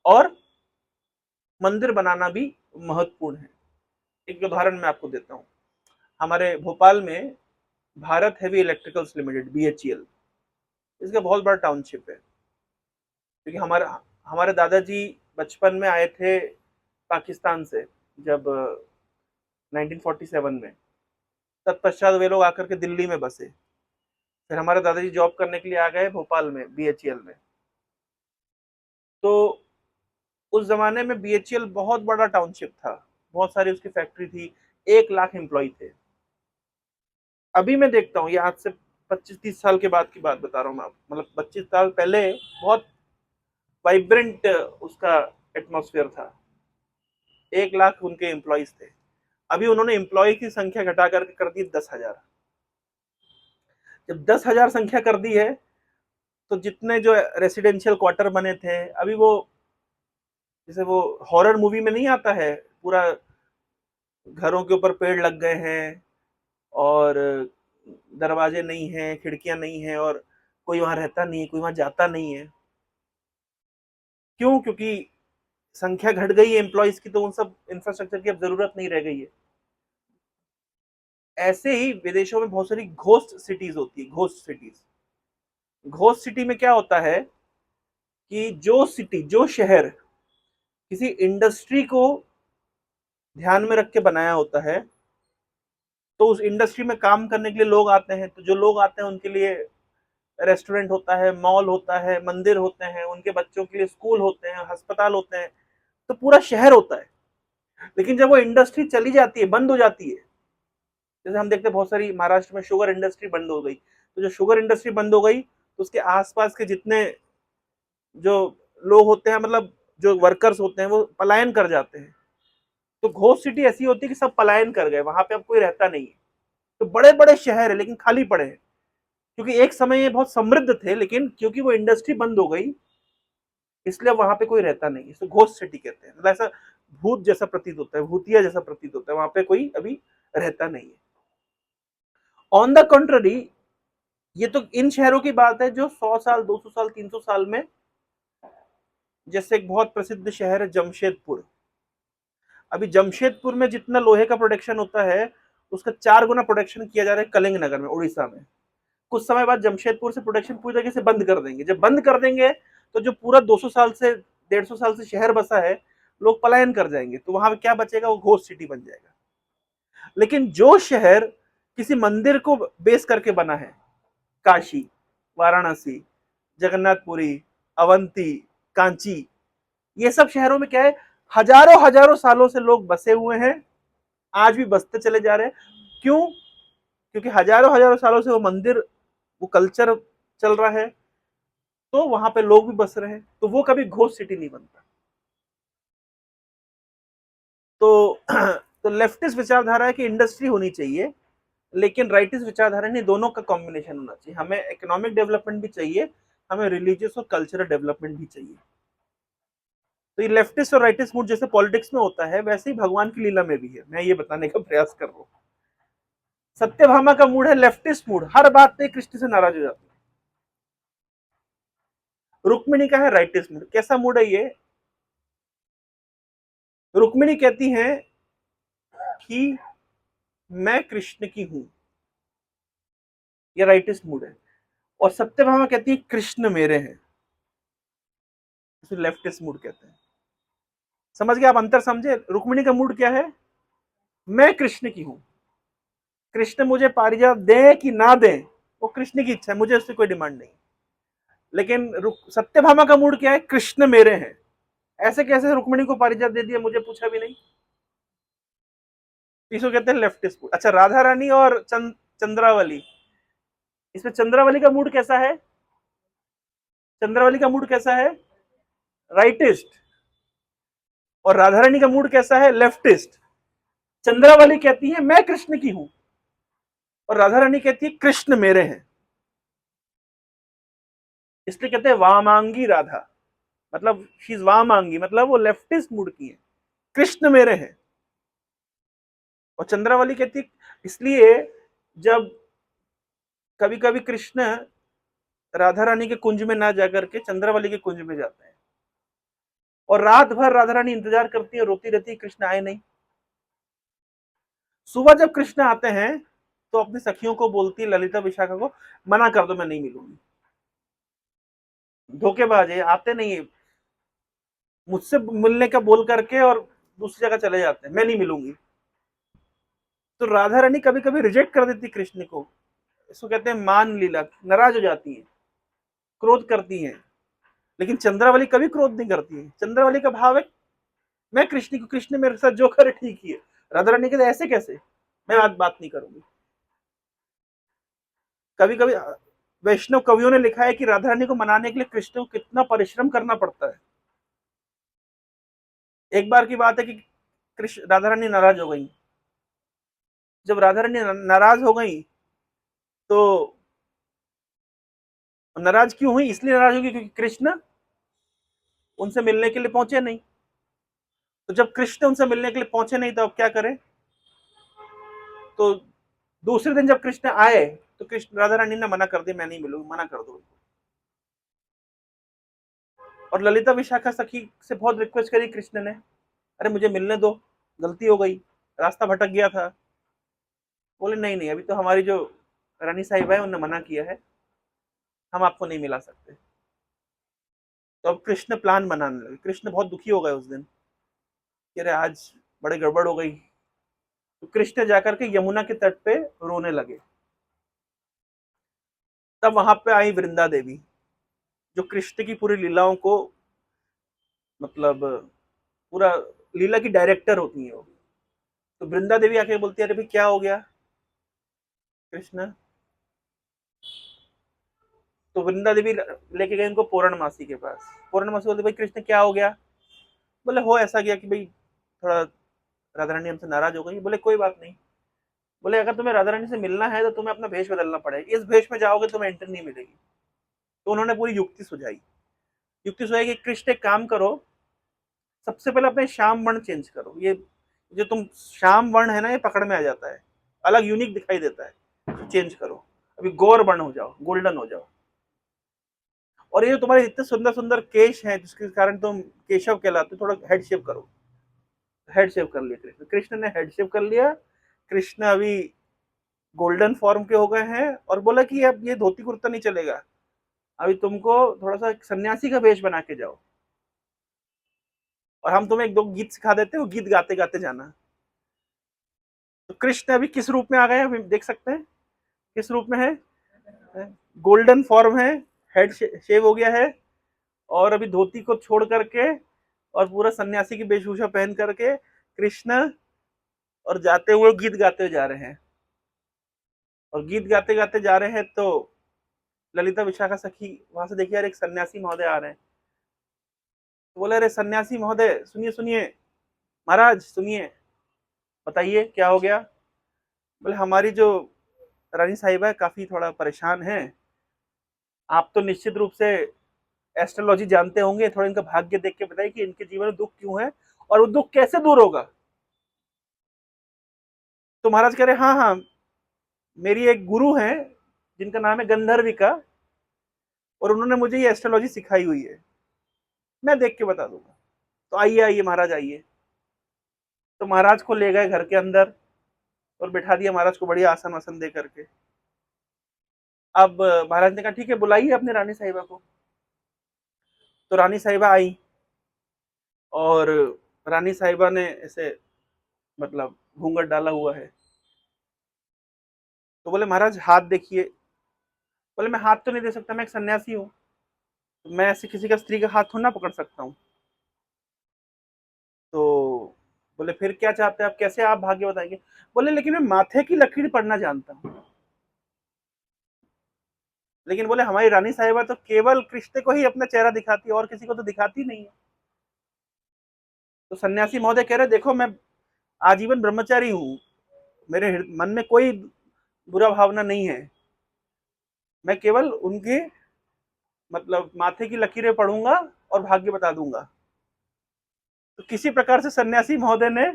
और मंदिर बनाना भी महत्वपूर्ण है। एक उदाहरण मैं आपको देता हूँ। हमारे भोपाल में Bharat heavy electricals limited, BHEL, इसका बहुत बड़ा टाउनशिप है। क्योंकि हमारे हमारे दादाजी बचपन में आए थे पाकिस्तान से, जब 1947 में, तत्पश्चात वे लोग आकर के दिल्ली में बसे। फिर हमारे दादाजी जॉब करने के लिए आ गए भोपाल में BHEL में। तो उस जमाने में BHEL बहुत बड़ा टाउनशिप था, बहुत सारी उसकी फैक्ट्री थी, 1 लाख एम्प्लॉय थे। अभी मैं देखता हूँ, ये आज से 25-30 साल के बाद की बात बता रहा हूँ मैं, मतलब 25 साल पहले बहुत वाइब्रेंट उसका एटमॉस्फेयर था। 1 लाख उनके एम्प्लॉयज थे। अभी उन्होंने एम्प्लॉय की संख्या घटाकर कर दी 10,000। जब 10,000 संख्या कर दी है तो जितने जो रेसिडेंशियल क्वार्टर बने थे, अभी वो जैसे वो हॉरर मूवी में नहीं आता है, पूरा घरों के ऊपर पेड़ लग गए हैं और दरवाजे नहीं हैं, खिड़कियां नहीं हैं, और कोई वहां रहता नहीं है, कोई वहां जाता नहीं है। क्यों? क्योंकि संख्या घट गई है एम्प्लॉयज की, तो उन सब इंफ्रास्ट्रक्चर की अब जरूरत नहीं रह गई है। ऐसे ही विदेशों में बहुत सारी घोस्ट सिटीज होती है। घोस्ट सिटी में क्या होता है कि जो शहर किसी इंडस्ट्री को ध्यान में रख के बनाया होता है, तो उस इंडस्ट्री में काम करने के लिए लोग आते हैं, तो जो लोग आते हैं उनके लिए रेस्टोरेंट होता है, मॉल होता है, मंदिर होते हैं, उनके बच्चों के लिए स्कूल होते हैं, अस्पताल होते हैं, तो पूरा शहर होता है। लेकिन जब वो इंडस्ट्री चली जाती है, बंद हो जाती है, जैसे हम देखते हैं बहुत सारी महाराष्ट्र में शुगर इंडस्ट्री बंद हो गई, तो जो शुगर इंडस्ट्री बंद हो गई तो उसके आसपास के जितने जो लोग होते हैं, मतलब जो वर्कर्स होते हैं, वो पलायन कर जाते हैं। तो घोस्ट सिटी ऐसी होती है कि सब पलायन कर गए, वहां पे अब कोई रहता नहीं है। तो बड़े बड़े शहर है लेकिन खाली पड़े हैं, क्योंकि एक समय ये बहुत समृद्ध थे, लेकिन क्योंकि वो इंडस्ट्री बंद हो गई इसलिए वहां पे कोई रहता नहीं। इसको घोस्ट सिटी कहते हैं। मतलब ऐसा भूत जैसा प्रतीत होता है, भूतिया जैसा प्रतीत होता है, वहां पे कोई अभी रहता नहीं है। ऑन द कंट्ररी, ये तो इन शहरों की बात है जो 100 साल, 200 साल, 300 साल में, जैसे एक बहुत प्रसिद्ध शहर है जमशेदपुर। अभी जमशेदपुर में जितना लोहे का प्रोडक्शन होता है, उसका 4 गुना प्रोडक्शन किया जा रहा है कलिंग नगर में, उड़ीसा में। कुछ समय बाद जमशेदपुर से प्रोडक्शन पूरी तरीके से बंद कर देंगे। जब बंद कर देंगे तो जो पूरा 200 साल से 150 साल से शहर बसा है, लोग पलायन कर जाएंगे, तो वहां पे क्या बचेगा? वो घोस्ट सिटी बन जाएगा। लेकिन जो शहर किसी मंदिर को बेस करके बना है, काशी, वाराणसी, जगन्नाथपुरी, अवंती, कांची, ये सब शहरों में क्या है, हजारों हजारों सालों से लोग बसे हुए हैं, आज भी बसते चले जा रहे हैं। क्यों? क्योंकि हजारों हजारों सालों से वो मंदिर, वो कल्चर चल रहा है, तो वहां पे लोग भी बस रहे हैं, तो वो कभी घोस्ट सिटी नहीं बनता। तो तो लेफ्टिस्ट विचारधारा है कि इंडस्ट्री होनी चाहिए, लेकिन राइटिस्ट विचारधारा नहीं, दोनों का कॉम्बिनेशन होना चाहिए। हमें इकोनॉमिक डेवलपमेंट भी चाहिए, हमें रिलीजियस और कल्चरल डेवलपमेंट भी चाहिए। तो ये लेफ्टिस्ट और राइटिस्ट मूड जैसे पॉलिटिक्स में होता है, वैसे ही भगवान की लीला में भी है। मैं ये बताने का प्रयास कर रहा हूँ। सत्यभामा का मूड है लेफ्टिस्ट मूड, हर बात पे कृष्ण से नाराज हो जाती है। रुक्मिणी का है राइटिस्ट मूड। कैसा मूड है ये? रुक्मिणी कहती है कि मैं कृष्ण की हूं, ये राइटिस्ट मूड है। और सत्यभामा कहती है कृष्ण मेरे हैं, इसे लेफ्टिस्ट मूड कहते हैं। समझ गए आप अंतर? समझे? रुक्मिणी का मूड क्या है? मैं कृष्ण की हूं, कृष्ण मुझे पारिजात दे कि ना दे वो कृष्ण की इच्छा है, मुझे उससे कोई डिमांड नहीं। लेकिन सत्यभामा का मूड क्या है? कृष्ण मेरे हैं। ऐसे कैसे रुक्मिणी को पारिजात दे दिया, मुझे पूछा भी नहीं। इसको कहते हैं लेफ्टिस्ट मूड। अच्छा, राधा रानी और चंद्रावली, इसमें चंद्रावली का मूड कैसा है? चंद्रावली का मूड कैसा है? राइटिस्ट। और राधा रानी का मूड कैसा है? लेफ्टिस्ट। चंद्रावली कहती है मैं कृष्ण की हूं, और राधा रानी कहती है कृष्ण मेरे हैं। इसलिए कहते हैं वामांगी राधा, मतलब शी इज वामांगी, मतलब वो लेफ्टिस्ट मूड की है, कृष्ण मेरे हैं। और चंद्रावली कहती है, इसलिए जब कभी कभी कृष्ण राधा रानी के कुंज में ना जाकर के चंद्रावली के कुंज में जाते हैं, और रात भर राधा रानी इंतजार करती है, रोती रहती है, कृष्ण आए नहीं। सुबह जब कृष्ण आते हैं तो अपनी सखियों को बोलती है, ललिता विशाखा को, मना कर दो, मैं नहीं मिलूंगी। धोखेबाज है, आते नहीं है, मुझसे मिलने का बोल करके और दूसरी जगह चले जाते हैं, मैं नहीं मिलूंगी। तो राधा रानी कभी कभी रिजेक्ट कर देती कृष्ण को, इसको कहते हैं मान लीला, नाराज हो जाती है, क्रोध करती हैं। लेकिन चंद्रावली कभी क्रोध नहीं करती है। चंद्रावली का भाव है मैं कृष्ण को, कृष्ण मेरे साथ जो करे ठीक ही है। राधा रानी कहते ऐसे कैसे, मैं बात नहीं करूंगी। कभी कभी वैष्णव कवियों ने लिखा है कि राधा रानी को मनाने के लिए कृष्ण को कितना परिश्रम करना पड़ता है। एक बार की बात है कि कृष्ण राधा रानी नाराज हो गई। जब राधा रानी नाराज हो गई तो नाराज क्यों हुई, इसलिए नाराज होगी क्योंकि कृष्ण उनसे मिलने के लिए पहुंचे नहीं। तो जब कृष्ण उनसे मिलने के लिए पहुंचे नहीं तो अब क्या करें। तो दूसरे दिन जब कृष्ण आए तो कृष्ण राधा रानी ने मना कर दिया, मैं नहीं मिलूंगी, मना कर दो। और ललिता विशाखा सखी से बहुत रिक्वेस्ट करी कृष्ण ने, अरे मुझे मिलने दो, गलती हो गई, रास्ता भटक गया था। बोले नहीं नहीं, अभी तो हमारी जो रानी साहिबा है उन्होंने मना किया है, हम आपको नहीं मिला सकते। तो अब कृष्ण प्लान बनाने लगे। कृष्ण बहुत दुखी हो गए उस दिन कि अरे आज बड़े गड़बड़ हो गई। तो कृष्ण जाकर के यमुना के तट पे रोने लगे। तब वहां पे आई वृंदा देवी, जो कृष्ण की पूरी लीलाओं को मतलब पूरा लीला की डायरेक्टर होती है वो। तो वृंदा देवी आके बोलती है अरे भाई क्या हो गया कृष्ण। तो वृंदा देवी लेके गए उनको पूर्णमासी के पास। पूर्णमासी बोलते भाई कृष्ण क्या हो गया। बोले हो ऐसा गया कि भाई थोड़ा राधा रानी हमसे नाराज हो गई। बोले कोई बात नहीं। बोले अगर तुम्हें राधा रानी से मिलना है तो तुम्हें अपना भेष बदलना पड़ेगा, इस भेष में जाओगे तुम्हें एंट्री नहीं मिलेगी। तो उन्होंने पूरी युक्ति सुझाई। युक्ति सुझाई कि कृष्ण एक काम करो, सबसे पहले अपने श्याम वर्ण चेंज करो। ये जो तुम श्याम वर्ण है ना ये पकड़ में आ जाता है, अलग यूनिक दिखाई देता है, तो चेंज करो। अभी गौर वर्ण हो जाओ, गोल्डन हो जाओ। और ये जो तुम्हारे इतने सुंदर सुंदर केश हैं जिसके कारण तुम केशव कहलाते, थोड़ा हेड शेप करो। हेड शेप कर लिया कृष्ण। कृष्ण ने हेड शेप कर लिया। कृष्ण अभी गोल्डन फॉर्म के हो गए हैं और बोला कि अब ये धोती कुर्ता नहीं चलेगा, अभी तुमको थोड़ा सा सन्यासी का वेश बना के जाओ और हम तुम्हें एक दो गीत सिखा देते हो, गीत गाते गाते जाना। तो कृष्ण अभी किस रूप में आ गए अभी देख सकते हैं, किस रूप में है। गोल्डन फॉर्म है, हेड शेव हो गया है और अभी धोती को छोड़ करके और पूरा सन्यासी की वेशभूषा पहन करके कृष्ण और जाते हुए गीत गाते हुए जा रहे हैं। और गीत गाते गाते जा रहे हैं तो ललिता विशाखा सखी वहां से देखिए यार एक सन्यासी महोदय आ रहे हैं। तो बोले अरे सन्यासी महोदय सुनिए सुनिए, महाराज सुनिए, बताइए क्या हो गया। बोले हमारी जो रानी साहिबा है काफी थोड़ा परेशान है, आप तो निश्चित रूप से एस्ट्रोलॉजी जानते होंगे, थोड़ा इनका भाग्य देख के बताइए कि इनके जीवन में दुख क्यों है और वो दुख कैसे दूर होगा। तो महाराज कह रहे हाँ हाँ, मेरी एक गुरु है जिनका नाम है गंधर्विका और उन्होंने मुझे ये एस्ट्रोलॉजी सिखाई हुई है, मैं देख के बता दूंगा। तो आइए आइए महाराज आइए। तो महाराज को ले गए घर के अंदर और बिठा दिया महाराज को बढ़िया आसन वासन दे करके। अब महाराज ने कहा ठीक है बुलाइए अपने रानी साहिबा को। तो रानी साहिबा आई और रानी साहिबा ने ऐसे मतलब घूंघट डाला हुआ है। तो बोले महाराज हाथ देखिए। बोले मैं हाथ तो नहीं दे सकता, मैं एक सन्यासी हूँ, तो मैं ऐसे किसी का स्त्री का हाथ थोड़ा ना पकड़ सकता हूँ। तो बोले फिर क्या चाहते हैं आप, कैसे आप भाग्य बताएंगे। बोले लेकिन मैं माथे की लकीर पढ़ना जानता हूँ। लेकिन बोले हमारी रानी साहिबा तो केवल कृष्ण को ही अपना चेहरा दिखाती है और किसी को तो दिखाती नहीं है। तो सन्यासी महोदय कह रहे देखो मैं आजीवन ब्रह्मचारी हूँ, मेरे मन में कोई बुरा भावना नहीं है, मैं केवल उनके मतलब माथे की लकीरें पढ़ूंगा और भाग्य बता दूंगा। तो किसी प्रकार से सन्यासी महोदय ने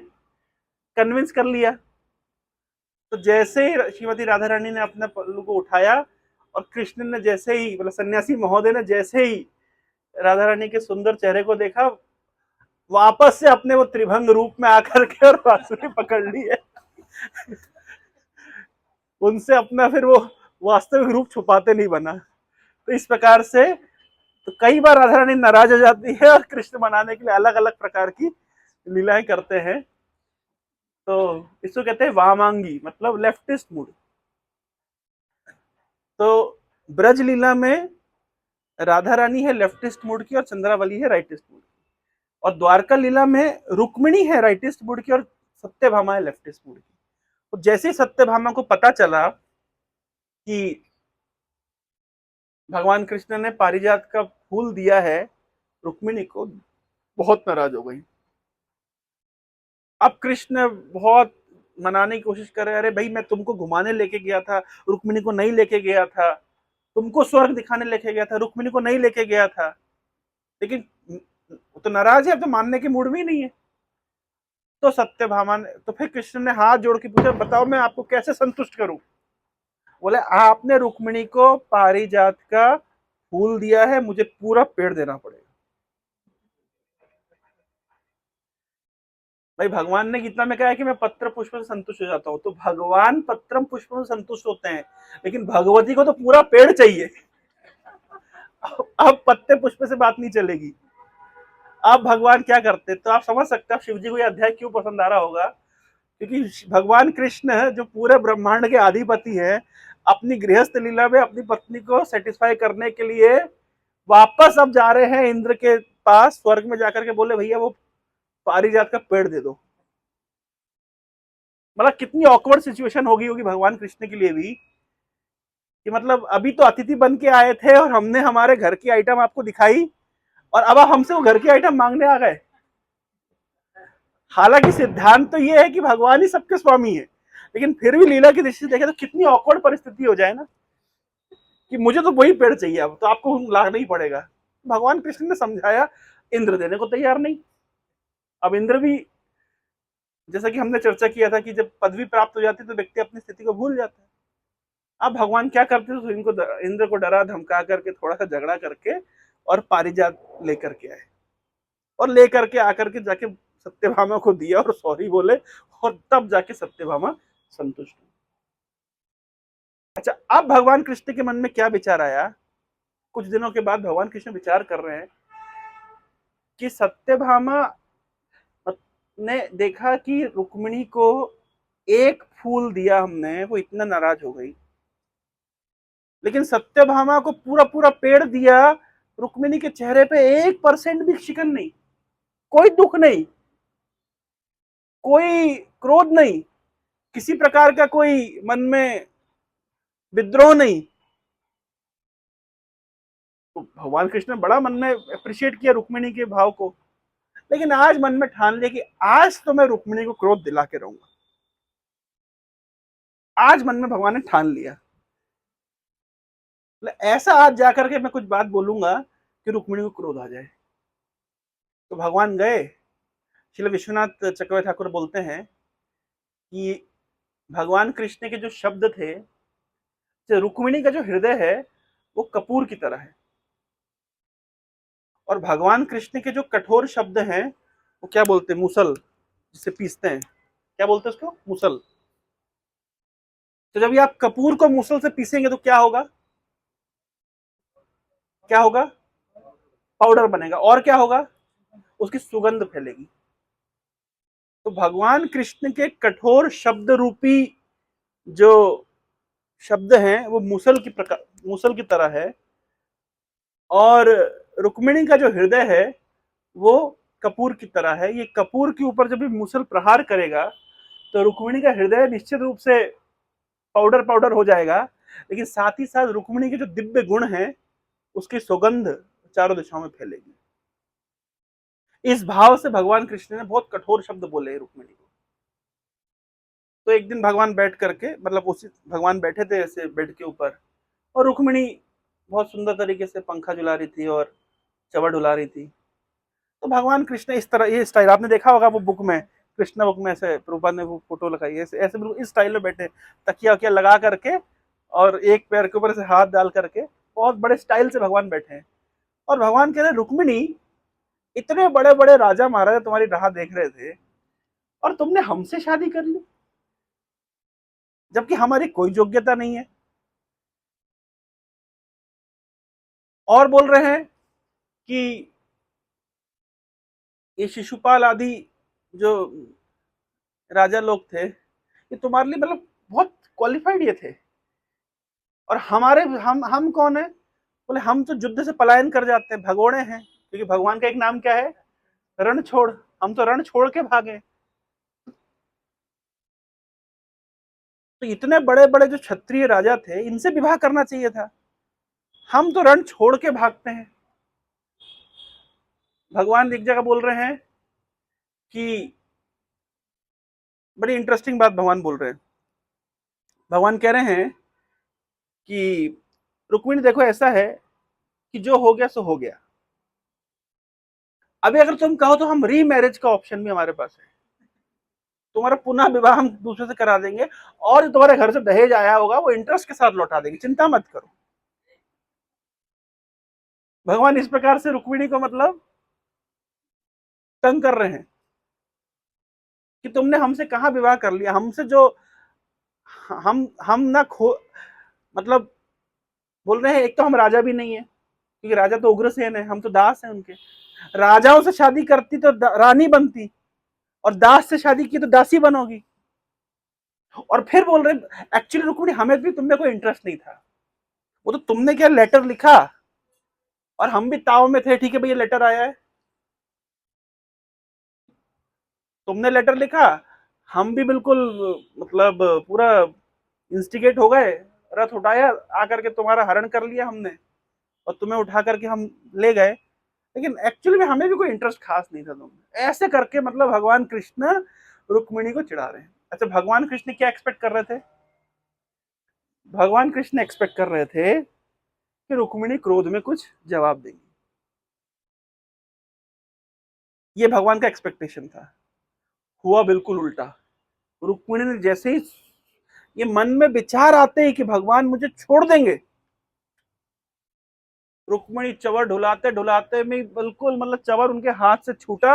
कन्विंस कर लिया। तो जैसे ही श्रीमती राधा रानी ने अपने पल्लू को उठाया और कृष्ण ने जैसे ही मतलब सन्यासी महोदय ने जैसे ही राधा रानी के सुंदर चेहरे को देखा, वापस से अपने वो त्रिभंग रूप में आकर के और बांसुरी पकड़ ली है। उनसे अपना फिर वो वास्तविक रूप छुपाते नहीं बना। तो इस प्रकार से तो कई बार राधा रानी नाराज हो जाती है और कृष्ण मनाने के लिए अलग अलग प्रकार की लीलाएं करते हैं। तो इसको कहते हैं वामांगी, मतलब लेफ्टिस्ट मूड। तो ब्रज लीला में राधा रानी है लेफ्टिस्ट मूड की और चंद्रावली है राइटिस्ट मूड की। और द्वारका लीला में रुक्मिणी है राइटिस्ट मूड की और सत्यभामा है लेफ्टिस्ट मूड की। तो जैसे ही सत्यभामा को पता चला कि भगवान कृष्ण ने पारिजात का फूल दिया है रुक्मिणी को, बहुत नाराज हो गई। अब कृष्ण बहुत मनाने की कोशिश कर रहे, अरे भाई मैं तुमको घुमाने लेके गया था, रुक्मिणी को नहीं लेके गया था, तुमको स्वर्ग दिखाने लेके गया था, रुक्मिणी को नहीं लेके गया था। लेकिन तो नाराज है, अब तो मानने के मूड में ही नहीं है। तो सत्यभामा ने, तो फिर कृष्ण ने हाथ जोड़ के पूछा, बताओ मैं आपको कैसे संतुष्ट करूं। बोले आपने रुक्मिणी को पारिजात का फूल दिया है, मुझे पूरा पेड़ देना पड़ेगा। भाई भगवान ने गीता में कहा है कि मैं पत्र पुष्प से संतुष्ट हो जाता हूं, तो भगवान पत्रम पुष्प से संतुष्ट होते हैं, लेकिन भगवती को तो पूरा पेड़ चाहिए। अब पत्ते पुष्प से बात नहीं चलेगी। अब भगवान क्या करते, तो आप समझ सकते हैं शिव जी को यह अध्याय क्यों पसंद आ रहा होगा। क्योंकि भगवान कृष्ण जो पूरे ब्रह्मांड के अधिपति हैं, अपनी गृहस्थ लीला में अपनी पत्नी को सेटिस्फाई करने के लिए वापस अब जा रहे हैं इंद्र के पास, स्वर्ग में जाकर के बोले भैया वो पारिजात का पेड़ दे दो। मतलब कितनी ऑकवर्ड सिचुएशन होगी होगी भगवान कृष्ण के लिए भी, कि मतलब अभी तो अतिथि बन के आए थे और हमने हमारे घर की आइटम आपको दिखाई, और अब आप हमसे वो घर की आइटम मांगने आ गए। हालांकि सिद्धांत तो ये है कि भगवान ही सबके स्वामी है, लेकिन फिर भी लीला की दृष्टि से देखें तो कितनी ऑकवर्ड परिस्थिति हो जाए ना, कि मुझे तो वही पेड़ चाहिए, अब तो आपको लाना ही पड़ेगा। भगवान कृष्ण ने समझाया, इंद्र देने को तैयार नहीं। अब इंद्र भी, जैसा कि हमने चर्चा किया था कि जब पदवी प्राप्त हो जाती है तो व्यक्ति अपनी स्थिति को भूल जाता है। अब भगवान क्या करते थे, तो इनको इंद्र को डरा धमका करके थोड़ा सा झगड़ा करके और पारिजात लेकर के आए, और लेकर के आकर के जाके सत्यभामा को दिया और सॉरी बोले, और तब जाके सत्यभामा संतुष्ट हुई। अच्छा, अब भगवान कृष्ण के मन में क्या विचार आया, कुछ दिनों के बाद भगवान कृष्ण विचार कर रहे हैं कि सत्यभामा ने देखा कि रुक्मिणी को एक फूल दिया हमने, वो इतना नाराज हो गई, लेकिन सत्यभामा को पूरा पूरा पेड़ दिया, रुक्मिणी के चेहरे पे 1% भी शिकन नहीं, कोई दुख नहीं, कोई क्रोध नहीं, किसी प्रकार का कोई मन में विद्रोह नहीं। तो भगवान कृष्ण ने बड़ा मन में अप्रिशिएट किया रुक्मिणी के भाव को, लेकिन आज मन में ठान लिया कि आज तो मैं रुक्मिणी को क्रोध दिला के रहूंगा। आज मन में भगवान ने ठान लिया, ऐसा आज जाकर के मैं कुछ बात बोलूंगा कि रुक्मिणी को क्रोध आ जाए। तो भगवान गए, श्री विश्वनाथ चक्रवर्ती ठाकुर बोलते हैं कि भगवान कृष्ण के जो शब्द थे, रुक्मिणी का जो हृदय है वो कपूर की तरह है, और भगवान कृष्ण के जो कठोर शब्द हैं वो क्या बोलते हैं, मूसल, जिसे पीसते हैं, क्या बोलते हैं उसको, मूसल। तो जब ये आप कपूर को मूसल से पीसेंगे तो क्या होगा, क्या होगा, पाउडर बनेगा, और क्या होगा, उसकी सुगंध फैलेगी। तो भगवान कृष्ण के कठोर शब्द रूपी जो शब्द हैं वो मूसल की तरह है, और रुक्मिणी का जो हृदय है वो कपूर की तरह है। ये कपूर के ऊपर जब भी मूसल प्रहार करेगा तो रुक्मिणी का हृदय निश्चित रूप से पाउडर पाउडर हो जाएगा, लेकिन साथ ही साथ रुक्मिणी के जो दिव्य गुण हैं उसकी सुगंध चारों दिशाओं में फैलेगी। इस भाव से भगवान कृष्ण ने बहुत कठोर शब्द बोले रुक्मिणी को। तो एक दिन भगवान बैठ करके, मतलब उसी भगवान बैठे थे ऐसे बेड के ऊपर, और रुक्मिणी बहुत सुंदर तरीके से पंखा झुला रही थी और चवर डुला रही थी। तो भगवान कृष्ण इस तरह, ये स्टाइल आपने देखा होगा वो बुक में, कृष्णा बुक में ऐसे प्रभुपाद ने वो फोटो लगाई है, ऐसे ऐसे बिल्कुल इस स्टाइल में बैठे, तकिया वकिया लगा करके और एक पैर के ऊपर से हाथ डाल करके बहुत बड़े स्टाइल से भगवान बैठे हैं। और भगवान कह रहे रुक्मिणी, इतने बड़े बड़े राजा महाराजा तुम्हारी राह देख रहे थे और तुमने हमसे शादी कर ली, जबकि हमारी कोई योग्यता नहीं है। और बोल रहे हैं कि ये शिशुपाल आदि जो राजा लोग थे, ये तुम्हारे लिए मतलब बहुत क्वालिफाइड ये थे, और हमारे हम कौन है, बोले हम तो युद्ध से पलायन कर जाते हैं, भगोड़े हैं, क्योंकि भगवान का एक नाम क्या है, रण छोड़, हम तो रण छोड़ के भागे। तो इतने बड़े बड़े जो क्षत्रिय राजा थे इनसे विवाह करना चाहिए था, हम तो रण छोड़ के भागते हैं। भगवान एक जगह बोल रहे हैं कि, बड़ी इंटरेस्टिंग बात भगवान बोल रहे हैं। भगवान कह रहे हैं कि रुक्मिणी देखो, ऐसा है कि जो हो गया सो हो गया। अभी अगर तुम कहो तो हम रीमैरिज का ऑप्शन भी हमारे पास है। तुम्हारा पुनः विवाह हम दूसरे से करा देंगे, और जो तुम्हारे घर से दहेज आया होगा वो इंटरेस्ट के साथ लौटा देंगे, चिंता मत करो। भगवान इस प्रकार से रुक्मिणी को मतलब तंग कर रहे हैं कि तुमने हमसे कहां विवाह कर लिया, हमसे जो हम ना खो, मतलब बोल रहे हैं एक तो हम राजा भी नहीं है, क्योंकि राजा तो उग्रसेन है, हम तो दास हैं उनके। राजाओं से शादी करती तो रानी बनती, और दास से शादी की तो दासी बनोगी। और फिर बोल रहे एक्चुअली रुक्मिणी हमें भी तुम में कोई इंटरेस्ट नहीं था, वो तो तुमने क्या लेटर लिखा, और हम भी ताव में थे, ठीक है भैया लेटर आया है, तुमने लेटर लिखा, हम भी बिल्कुल मतलब पूरा इंस्टिगेट हो गए, रथ उठाया, आकर के तुम्हारा हरण कर लिया हमने, और तुम्हें उठा करके हम ले गए, लेकिन एक्चुअली में हमें भी कोई इंटरेस्ट खास नहीं था तुमने। ऐसे करके मतलब भगवान कृष्ण रुक्मिणी को चिढ़ा रहे हैं। अच्छा, भगवान कृष्ण क्या एक्सपेक्ट कर रहे थे? भगवान कृष्ण एक्सपेक्ट कर रहे थे कि रुक्मिणी क्रोध में कुछ जवाब देंगी, ये भगवान का एक्सपेक्टेशन था। हुआ बिल्कुल उल्टा। रुक्मिणी ने जैसे ही ये मन में विचार आते ही कि भगवान मुझे छोड़ देंगे, रुक्मिणी चवर ढुलाते ढुलाते में बिल्कुल मतलब चवर उनके हाथ से छूटा,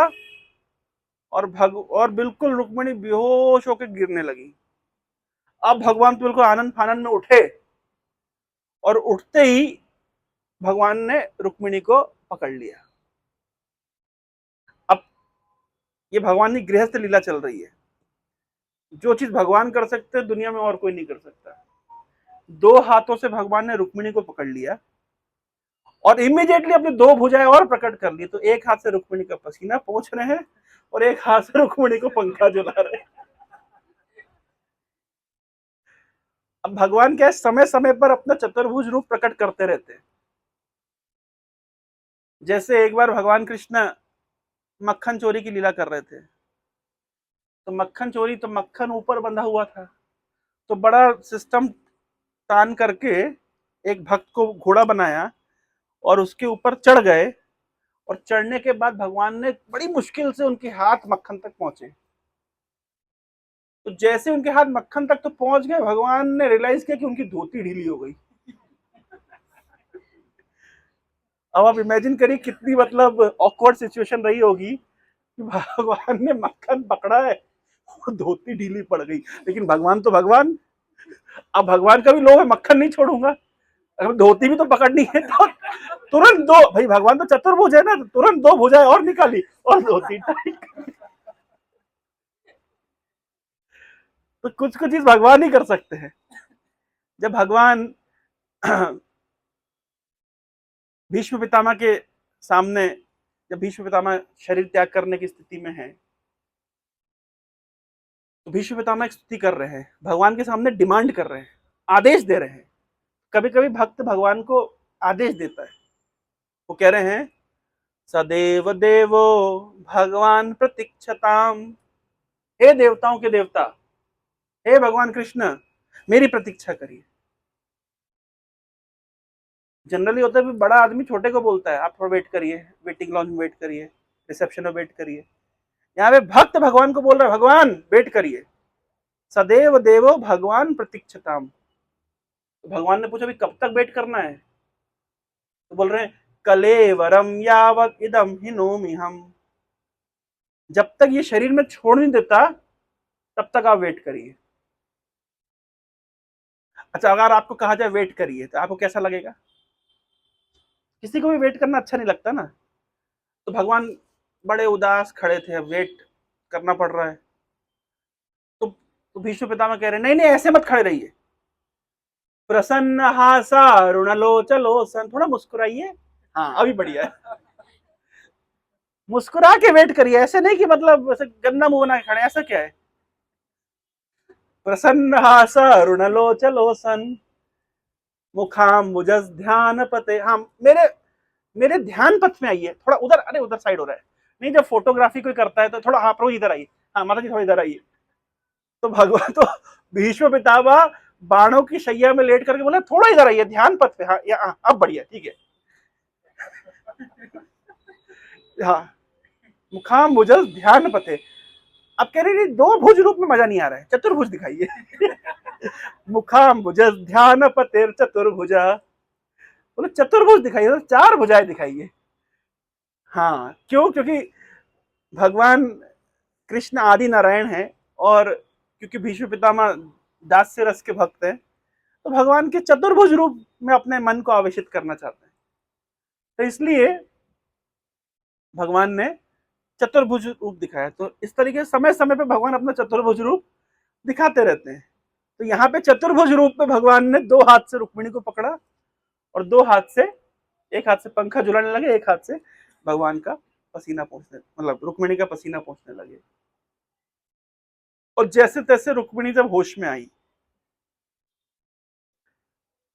और बिल्कुल रुक्मिणी बेहोश होकर गिरने लगी। अब भगवान तो बिल्कुल आनंद फानंद में उठे, और उठते ही भगवान ने रुक्मिणी को पकड़ लिया। अब ये भगवान की गृहस्थ लीला चल रही है। जो चीज भगवान कर सकते हैं दुनिया में और कोई नहीं कर सकता। दो हाथों से भगवान ने रुक्मिणी को पकड़ लिया, और इमीडिएटली अपनी दो भुजाएं और प्रकट कर ली। तो एक हाथ से रुक्मिणी का पसीना पोंछ रहे हैं, और एक हाथ से रुक्मिणी को पंखा झुला रहे हैं। अब भगवान क्या है, समय समय पर अपना चतुर्भुज रूप प्रकट करते रहते हैं। जैसे एक बार भगवान कृष्ण मक्खन चोरी की लीला कर रहे थे, तो मक्खन चोरी, तो मक्खन ऊपर बंधा हुआ था, तो बड़ा सिस्टम तान करके एक भक्त को घोड़ा बनाया, और उसके ऊपर चढ़ गए, और चढ़ने के बाद भगवान ने बड़ी मुश्किल से उनके हाथ मक्खन तक पहुंचे। तो जैसे उनके हाथ मक्खन तक तो पहुंच गए, भगवान ने रियलाइज किया कि उनकी धोती ढीली हो गई। अब आप इमेजिन करिए कितनी मतलब ऑकवर्ड सिचुएशन रही होगी कि भगवान ने मक्खन पकड़ा है और धोती ढीली पड़ गई, लेकिन भगवान तो भगवान, अब भगवान का भी लोभ है, मक्खन नहीं छोड़ूंगा, अगर धोती भी तो पकड़नी है, तो तुरंत दो, भाई भगवान तो चतुर्भुज है ना, तो तुरंत दो भुजाएं और निकाली और धोती टाइट। तो कुछ कुछ चीज भगवान ही कर सकते हैं। जब भगवान भीष्म पितामह के सामने, जब भीष्म पितामह शरीर त्याग करने की स्थिति में है, तो भीष्म पितामह एक स्तुति कर रहे हैं, भगवान के सामने डिमांड कर रहे हैं, आदेश दे रहे हैं। कभी कभी भक्त भगवान को आदेश देता है, वो कह रहे हैं सदैव देवो भगवान प्रतीक्षताम, हे देवताओं के देवता, हे भगवान कृष्ण, मेरी प्रतीक्षा करिए। जनरली होता है बड़ा आदमी छोटे को बोलता है आप थोड़ा वेट करिए, वेटिंग लॉन्च में वेट करिए, रिसेप्शन में वेट करिए। यहाँ पे भक्त भगवान को बोल रहा है भगवान वेट करिए, सदैव देवो भगवान प्रतीक्षताम। तो भगवान ने पूछा भी कब तक वेट करना है, तो बोल रहे हैं कलेवरम यावत इदम हिनोमि हम, जब तक ये शरीर में छोड़ नहीं देता तब तक आप वेट करिए। अच्छा, अगर आपको कहा जाए वेट करिए तो आपको कैसा लगेगा? किसी को भी वेट करना अच्छा नहीं लगता ना। तो भगवान बड़े उदास खड़े थे, अब वेट करना पड़ रहा है। तो भीष्म पितामह कह रहे नहीं नहीं ऐसे मत खड़े रहिए, प्रसन्न हासा ऋणलोचलोसन, थोड़ा मुस्कुराइए, हाँ अभी बढ़िया है, मुस्कुरा के वेट करिए, ऐसे नहीं कि मतलब ऐसे गंदा मुंह बना के खड़े, ऐसा क्या है? प्रसन्न हासा ऋणलोचलोसन, मुखाम्बुजस ध्यान पते। हाँ, मेरे मेरे ध्यान पथ में आइए, थोड़ा उधर, अरे उधर साइड हो रहा है। नहीं, जब फोटोग्राफी कोई करता है तो थोड़ा, हाँ प्रभु इधर आइए, हाँ माता जी थोड़ा इधर आइए। तो भगवान तो भीष्म पितामह बाणों की शैया में लेट करके बोले थोड़ा इधर आइए, ध्यान पथ पे। हाँ, अब बढ़िया, ठीक है। हाँ, मुखाम्बुजस ध्यान पते। अब कह रहे नहीं, दो भुज रूप में मजा नहीं आ रहा है, चतुर्भुज दिखाइए। मुखाम्बुजस ध्यान पते चतुर्भुजा, बोले चतुर्भुज दिखाइए, तो चार भुजाएं दिखाइए। हाँ, क्यों? क्योंकि भगवान कृष्ण आदि नारायण है, और क्योंकि भीष्म पितामह दास्य रस के भक्त हैं, तो भगवान के चतुर्भुज रूप में अपने मन को आवेशित करना चाहते हैं। तो इसलिए भगवान ने चतुर्भुज रूप दिखाया। तो इस तरीके से समय समय पे भगवान अपना चतुर्भुज रूप दिखाते रहते हैं। तो यहाँ पे चतुर्भुज रूप में भगवान ने दो हाथ से रुक्मिणी को पकड़ा, और दो हाथ से, एक हाथ से पंखा झुलाने लगे, एक हाथ से भगवान का पसीना पहुंचने, मतलब रुक्मिणी का पसीना पहुंचने लगे। और जैसे तैसे रुक्मिणी जब होश में आई,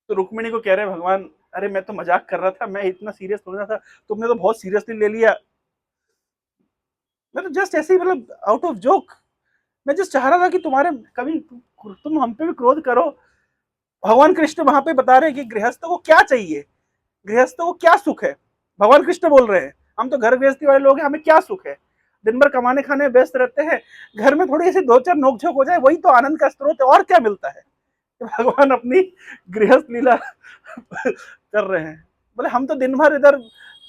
तो रुक्मिणी को कह रहे हैं भगवान, अरे मैं तो मजाक कर रहा था, मैं इतना सीरियस थोड़ी ना था, तुमने तो बहुत सीरियसली ले लिया। मैं तो जस्ट ऐसे ही, मतलब आउट ऑफ जोक, मैं जस्ट चाह रहा था कि तुम्हारे कभी तुम हम पे भी क्रोध करो। भगवान कृष्ण वहां पे बता रहे हैं कि गृहस्थों को क्या चाहिए, गृहस्थों को क्या सुख है। भगवान कृष्ण बोल रहे हैं, हम तो घर गृहस्थी वाले लोग हैं, हमें क्या सुख है, दिन भर कमाने खाने में व्यस्त रहते हैं, घर में थोड़ी सी दो चार नोकझोंक हो जाए वही तो आनंद का स्रोत है, और क्या मिलता है। तो भगवान अपनी गृहस्थ लीला कर रहे हैं। बोले हम तो दिन भर इधर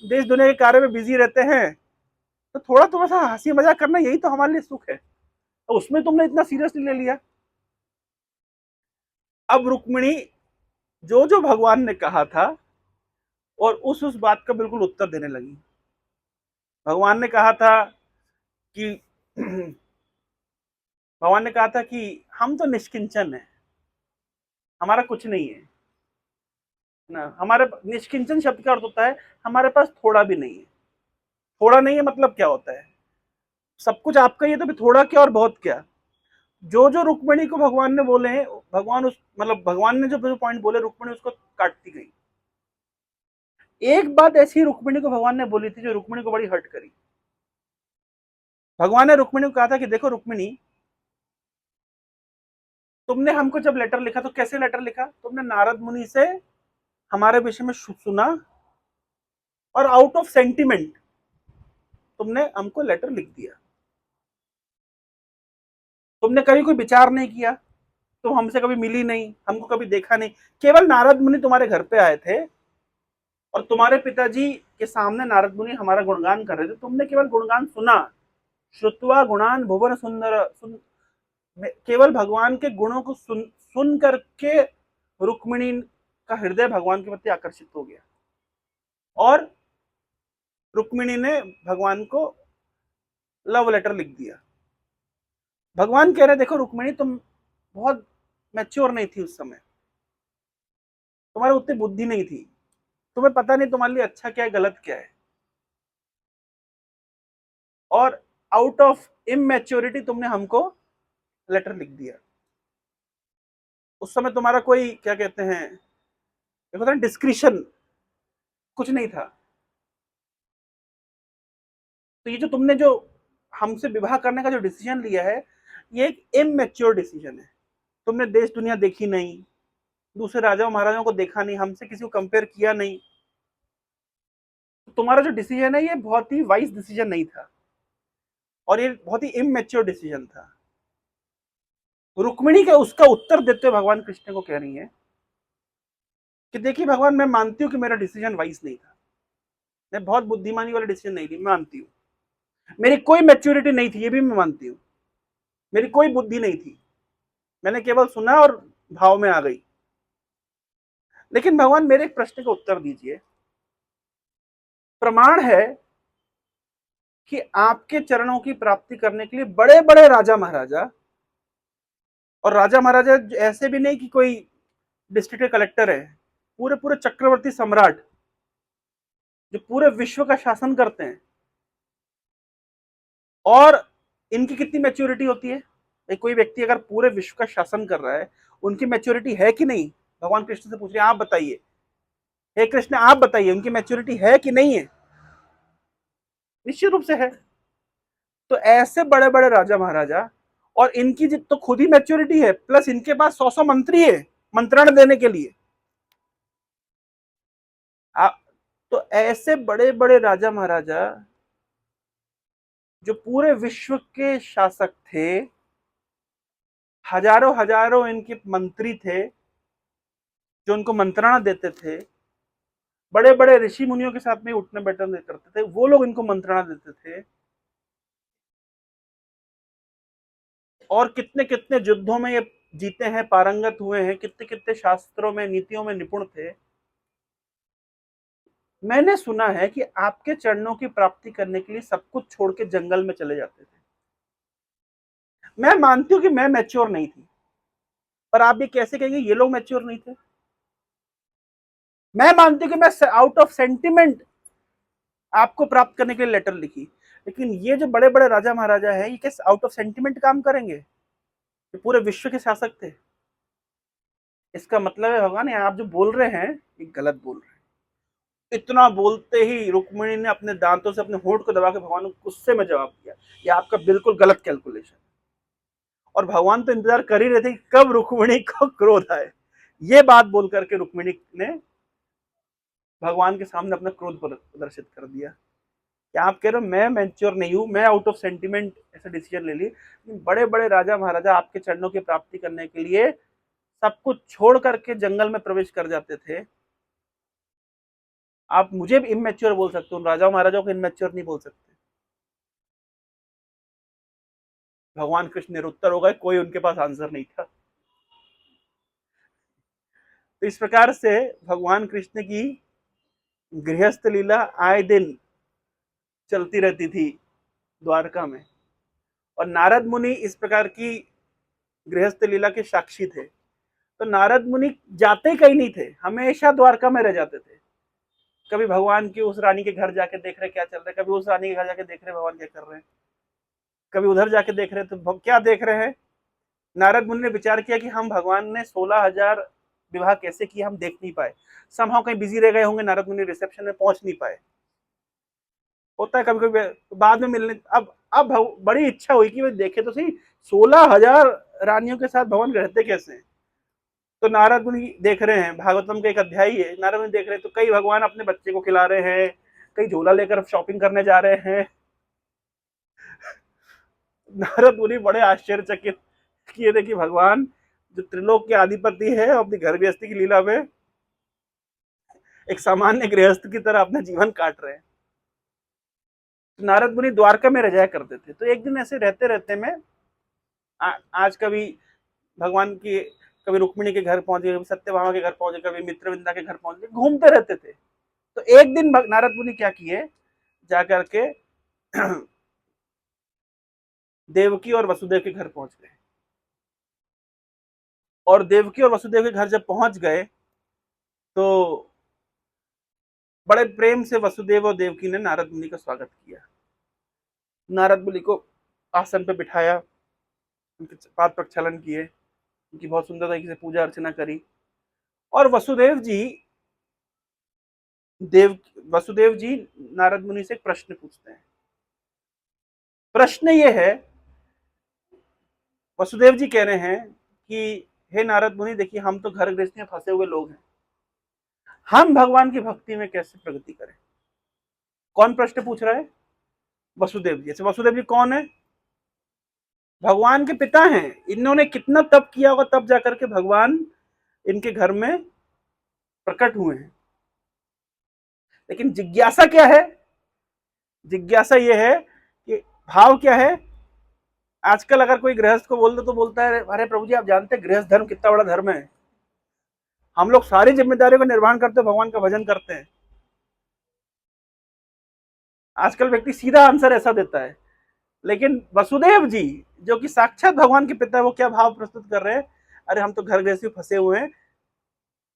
देश दुनिया के कार्य में बिजी रहते हैं, तो थोड़ा तो ऐसा हंसी मजाक करना यही तो हमारे लिए सुख है, तो उसमें तुमने इतना सीरियसली ले लिया। अब रुक्मिणी जो जो भगवान ने कहा था, और उस बात का बिल्कुल उत्तर देने लगी। भगवान ने कहा था कि भगवान ने कहा था कि हम तो निष्किंचन है, हमारा कुछ नहीं है ना। हमारे निष्किंचन शब्द का अर्थ होता है हमारे पास थोड़ा भी नहीं है। थोड़ा नहीं है मतलब क्या होता है, सब कुछ आपका ही है, तो भी थोड़ा क्या और बहुत क्या। जो जो रुक्मिणी को भगवान ने बोले हैं, भगवान उस, मतलब भगवान ने जो जो पॉइंट बोले, रुक्मिणी उसको काटती गई। एक बात ऐसी रुक्मिणी को भगवान ने बोली थी जो रुक्मिणी को बड़ी हर्ट करी। भगवान ने रुक्मिणी को कहा था कि देखो रुक्मिणी, तुमने हमको जब लेटर लिखा तो कैसे लेटर लिखा, तुमने नारद मुनि से हमारे विषय में सुना, और आउट ऑफ सेंटिमेंट तुमने हमको लेटर लिख दिया। तुमने कभी कोई विचार नहीं किया, तुम हमसे कभी मिली नहीं, हमको कभी देखा नहीं। केवल नारद मुनि तुम्हारे घर पे आए थे, और तुम्हारे पिताजी के सामने नारद मुनि हमारा गुणगान कर रहे थे, तुमने केवल गुणगान सुना। श्रुत्वा गुणान भुवन सुंदर केवल भगवान के गुणों को सुन करके रुक्मिणी का हृदय भगवान के प्रति आकर्षित हो गया, और रुक्मिणी ने भगवान को लव लेटर लिख दिया। भगवान कह रहे देखो रुक्मिणी, तुम बहुत मैच्योर नहीं थी उस समय, तुम्हारी उतनी बुद्धि नहीं थी, तुम्हें पता नहीं तुम्हारे लिए अच्छा क्या है गलत क्या है, और आउट ऑफ इमेच्योरिटी तुमने हमको लेटर लिख दिया। उस समय तुम्हारा कोई क्या कहते हैं, डिस्क्रिशन कुछ नहीं था। तो ये जो तुमने जो हमसे विवाह करने का जो डिसीजन लिया है, ये एक इमेच्योर डिसीजन है। तुमने देश दुनिया देखी नहीं, दूसरे राजाओं महाराजाओं को देखा नहीं, हमसे किसी को कंपेयर किया नहीं। तो तुम्हारा जो डिसीजन है ये बहुत ही वाइज डिसीजन नहीं था, और ये बहुत ही इमेच्योर डिसीजन था। रुक्मिणी का उसका उत्तर देते हुए भगवान कृष्ण को कह रही है कि देखिए भगवान, मैं मानती हूँ कि मेरा डिसीजन वाइज नहीं था, मैं बहुत बुद्धिमानी वाला डिसीजन नहीं ली, मैं मानती हूँ। मेरी कोई मैच्योरिटी नहीं थी, ये भी मैं मानती हूँ। मेरी कोई बुद्धि नहीं थी, मैंने केवल सुना और भाव में आ गई। लेकिन भगवान मेरे एक प्रश्न का उत्तर दीजिए। प्रमाण है कि आपके चरणों की प्राप्ति करने के लिए बड़े बड़े राजा महाराजा, और राजा महाराजा ऐसे भी नहीं कि कोई डिस्ट्रिक्ट के कलेक्टर है, पूरे पूरे चक्रवर्ती सम्राट जो पूरे विश्व का शासन करते हैं, और इनकी कितनी मैच्योरिटी होती है। कोई व्यक्ति अगर पूरे विश्व का शासन कर रहा है, उनकी मैच्योरिटी है कि नहीं, भगवान कृष्ण से पूछ रहे हैं आप बताइए, हे कृष्ण आप बताइए उनकी मैच्योरिटी है कि नहीं है? निश्चित रूप से है। तो ऐसे बड़े बड़े राजा महाराजा, और इनकी तो खुद ही मैच्योरिटी है, प्लस इनके पास 100 मंत्री है मंत्रण देने के लिए। तो ऐसे बड़े बड़े राजा महाराजा जो पूरे विश्व के शासक थे, हजारों हजारों इनके मंत्री थे जो उनको मंत्रणा देते थे, बड़े बड़े ऋषि मुनियों के साथ में उठने बैठने करते थे, वो लोग इनको मंत्रणा देते थे, और कितने कितने युद्धों में ये जीते हैं, पारंगत हुए हैं, कितने कितने शास्त्रों में नीतियों में निपुण थे। मैंने सुना है कि आपके चरणों की प्राप्ति करने के लिए सब कुछ छोड़ के जंगल में चले जाते थे। मैं मानती हूं कि मैं मैच्योर नहीं थी, पर आप ये कैसे कहेंगे ये लोग मैच्योर नहीं थे? मैं मानती हूं कि मैं आउट ऑफ सेंटिमेंट आपको प्राप्त करने के लिए लेटर लिखी, लेकिन ये जो बड़े बड़े राजा महाराजा है, ये कैसे आउट ऑफ सेंटिमेंट काम करेंगे? ये पूरे विश्व के शासक थे। इसका मतलब है भगवान आप जो बोल रहे हैं ये गलत बोल रहे हैं। इतना बोलते ही रुक्मिणी ने अपने दांतों से अपने होंठ को दबा के भगवान को गुस्से में जवाब दिया, ये आपका बिल्कुल गलत कैलकुलेशन। और भगवान तो इंतजार कर ही रहे थे कि कब रुक्मिणी को क्रोध आए। ये बात बोल करके रुक्मिणी ने भगवान के सामने अपना क्रोध प्रदर्शित कर दिया कि आप कह रहे हो मैं मैच्योर नहीं हूं, मैं आउट ऑफ सेंटिमेंट ऐसा डिसीजन ले ली। बड़े बड़े राजा महाराजा आपके चरणों की प्राप्ति करने के लिए सब कुछ छोड़ करके जंगल में प्रवेश कर जाते थे। आप मुझे भी इमेच्योर बोल सकते हो, राजाओं महाराजाओं को इमेच्योर नहीं बोल सकते। भगवान कृष्ण निरुत्तर हो गए, कोई उनके पास आंसर नहीं था। तो इस प्रकार से भगवान कृष्ण की गृहस्थ लीला आए दिन चलती रहती थी द्वारका में, और नारद मुनि इस प्रकार की गृहस्थ लीला के साक्षी थे। तो नारद मुनि जाते कहीं नहीं थे, हमेशा द्वारका में रह जाते थे। कभी भगवान की उस रानी के घर जाके देख रहे क्या चल रहा है, कभी उस रानी के घर जाके देख रहे भगवान क्या कर रहे हैं, कभी उधर जाके देख रहे तो क्या देख रहे हैं। नारद मुनि ने विचार किया कि हम भगवान ने 16,000 विवाह कैसे किए हम देख नहीं पाए, समहाउ कहीं बिजी रह गए होंगे, नारद मुनि रिसेप्शन में पहुंच नहीं पाए। होता है कभी कभी बाद में मिलने। अब बड़ी इच्छा हुई कि वे देखे तो सही 16,000 रानियों के साथ भगवान रहते कैसे हैं। तो नारद मुनि देख रहे हैं, भागवतम का एक अध्याय है, नारद मुनि देख रहे हैं तो कई भगवान अपने बच्चे को खिला रहे हैं, कई झोला लेकर शॉपिंग करने जा रहे हैं। नारद मुनि बड़े आश्चर्यचकित किए थे कि भगवान जो त्रिलोक के अधिपति है अपनी घर गृहस्थी की लीला में एक सामान्य गृहस्थ की तरह अपना जीवन काट रहे हैं। नारद मुनि द्वारका में रह जाया करते थे। तो एक दिन ऐसे रहते रहते में आज कभी भगवान की, कभी रुक्मिणी के घर पहुंचे, कभी सत्यभामा के घर पहुंचे, कभी मित्रविंदा के घर पहुंचे, घूमते रहते थे। तो एक दिन नारद मुनि क्या किए, जाकर के देवकी और वसुदेव के घर पहुंच गए। और देवकी और वसुदेव के घर जब पहुंच गए तो बड़े प्रेम से वसुदेव और देवकी ने नारद मुनि का स्वागत किया। नारद मुनि को आसन पे बिठाया, उनके पाद प्रक्षालन किए, उनकी बहुत सुंदर तरीके से पूजा अर्चना करी। और वसुदेव जी नारद मुनि से एक प्रश्न पूछते हैं। प्रश्न ये है, वसुदेव जी कह रहे हैं कि हे नारद मुनि देखिए हम तो घर गृहस्थी में फंसे हुए लोग हैं, हम भगवान की भक्ति में कैसे प्रगति करें। कौन प्रश्न पूछ रहा है? वसुदेव जी। ऐसे वसुदेव जी कौन है? भगवान के पिता हैं। इन्होंने कितना तप किया होगा तब जाकर के भगवान इनके घर में प्रकट हुए हैं। लेकिन जिज्ञासा क्या है? जिज्ञासा यह है कि भाव क्या है। आजकल अगर कोई गृहस्थ को बोल दो तो बोलता है अरे प्रभु जी आप जानते हैं गृहस्थ धर्म कितना बड़ा धर्म है, हम लोग सारी जिम्मेदारियों का निर्वहन करते हैं, भगवान का भजन करते हैं। आजकल व्यक्ति सीधा आंसर ऐसा देता है। लेकिन वसुदेव जी जो कि साक्षात भगवान के पिता है, वो क्या भाव प्रस्तुत कर रहे हैं, अरे हम तो घर गृहस्थी फंसे हुए हैं,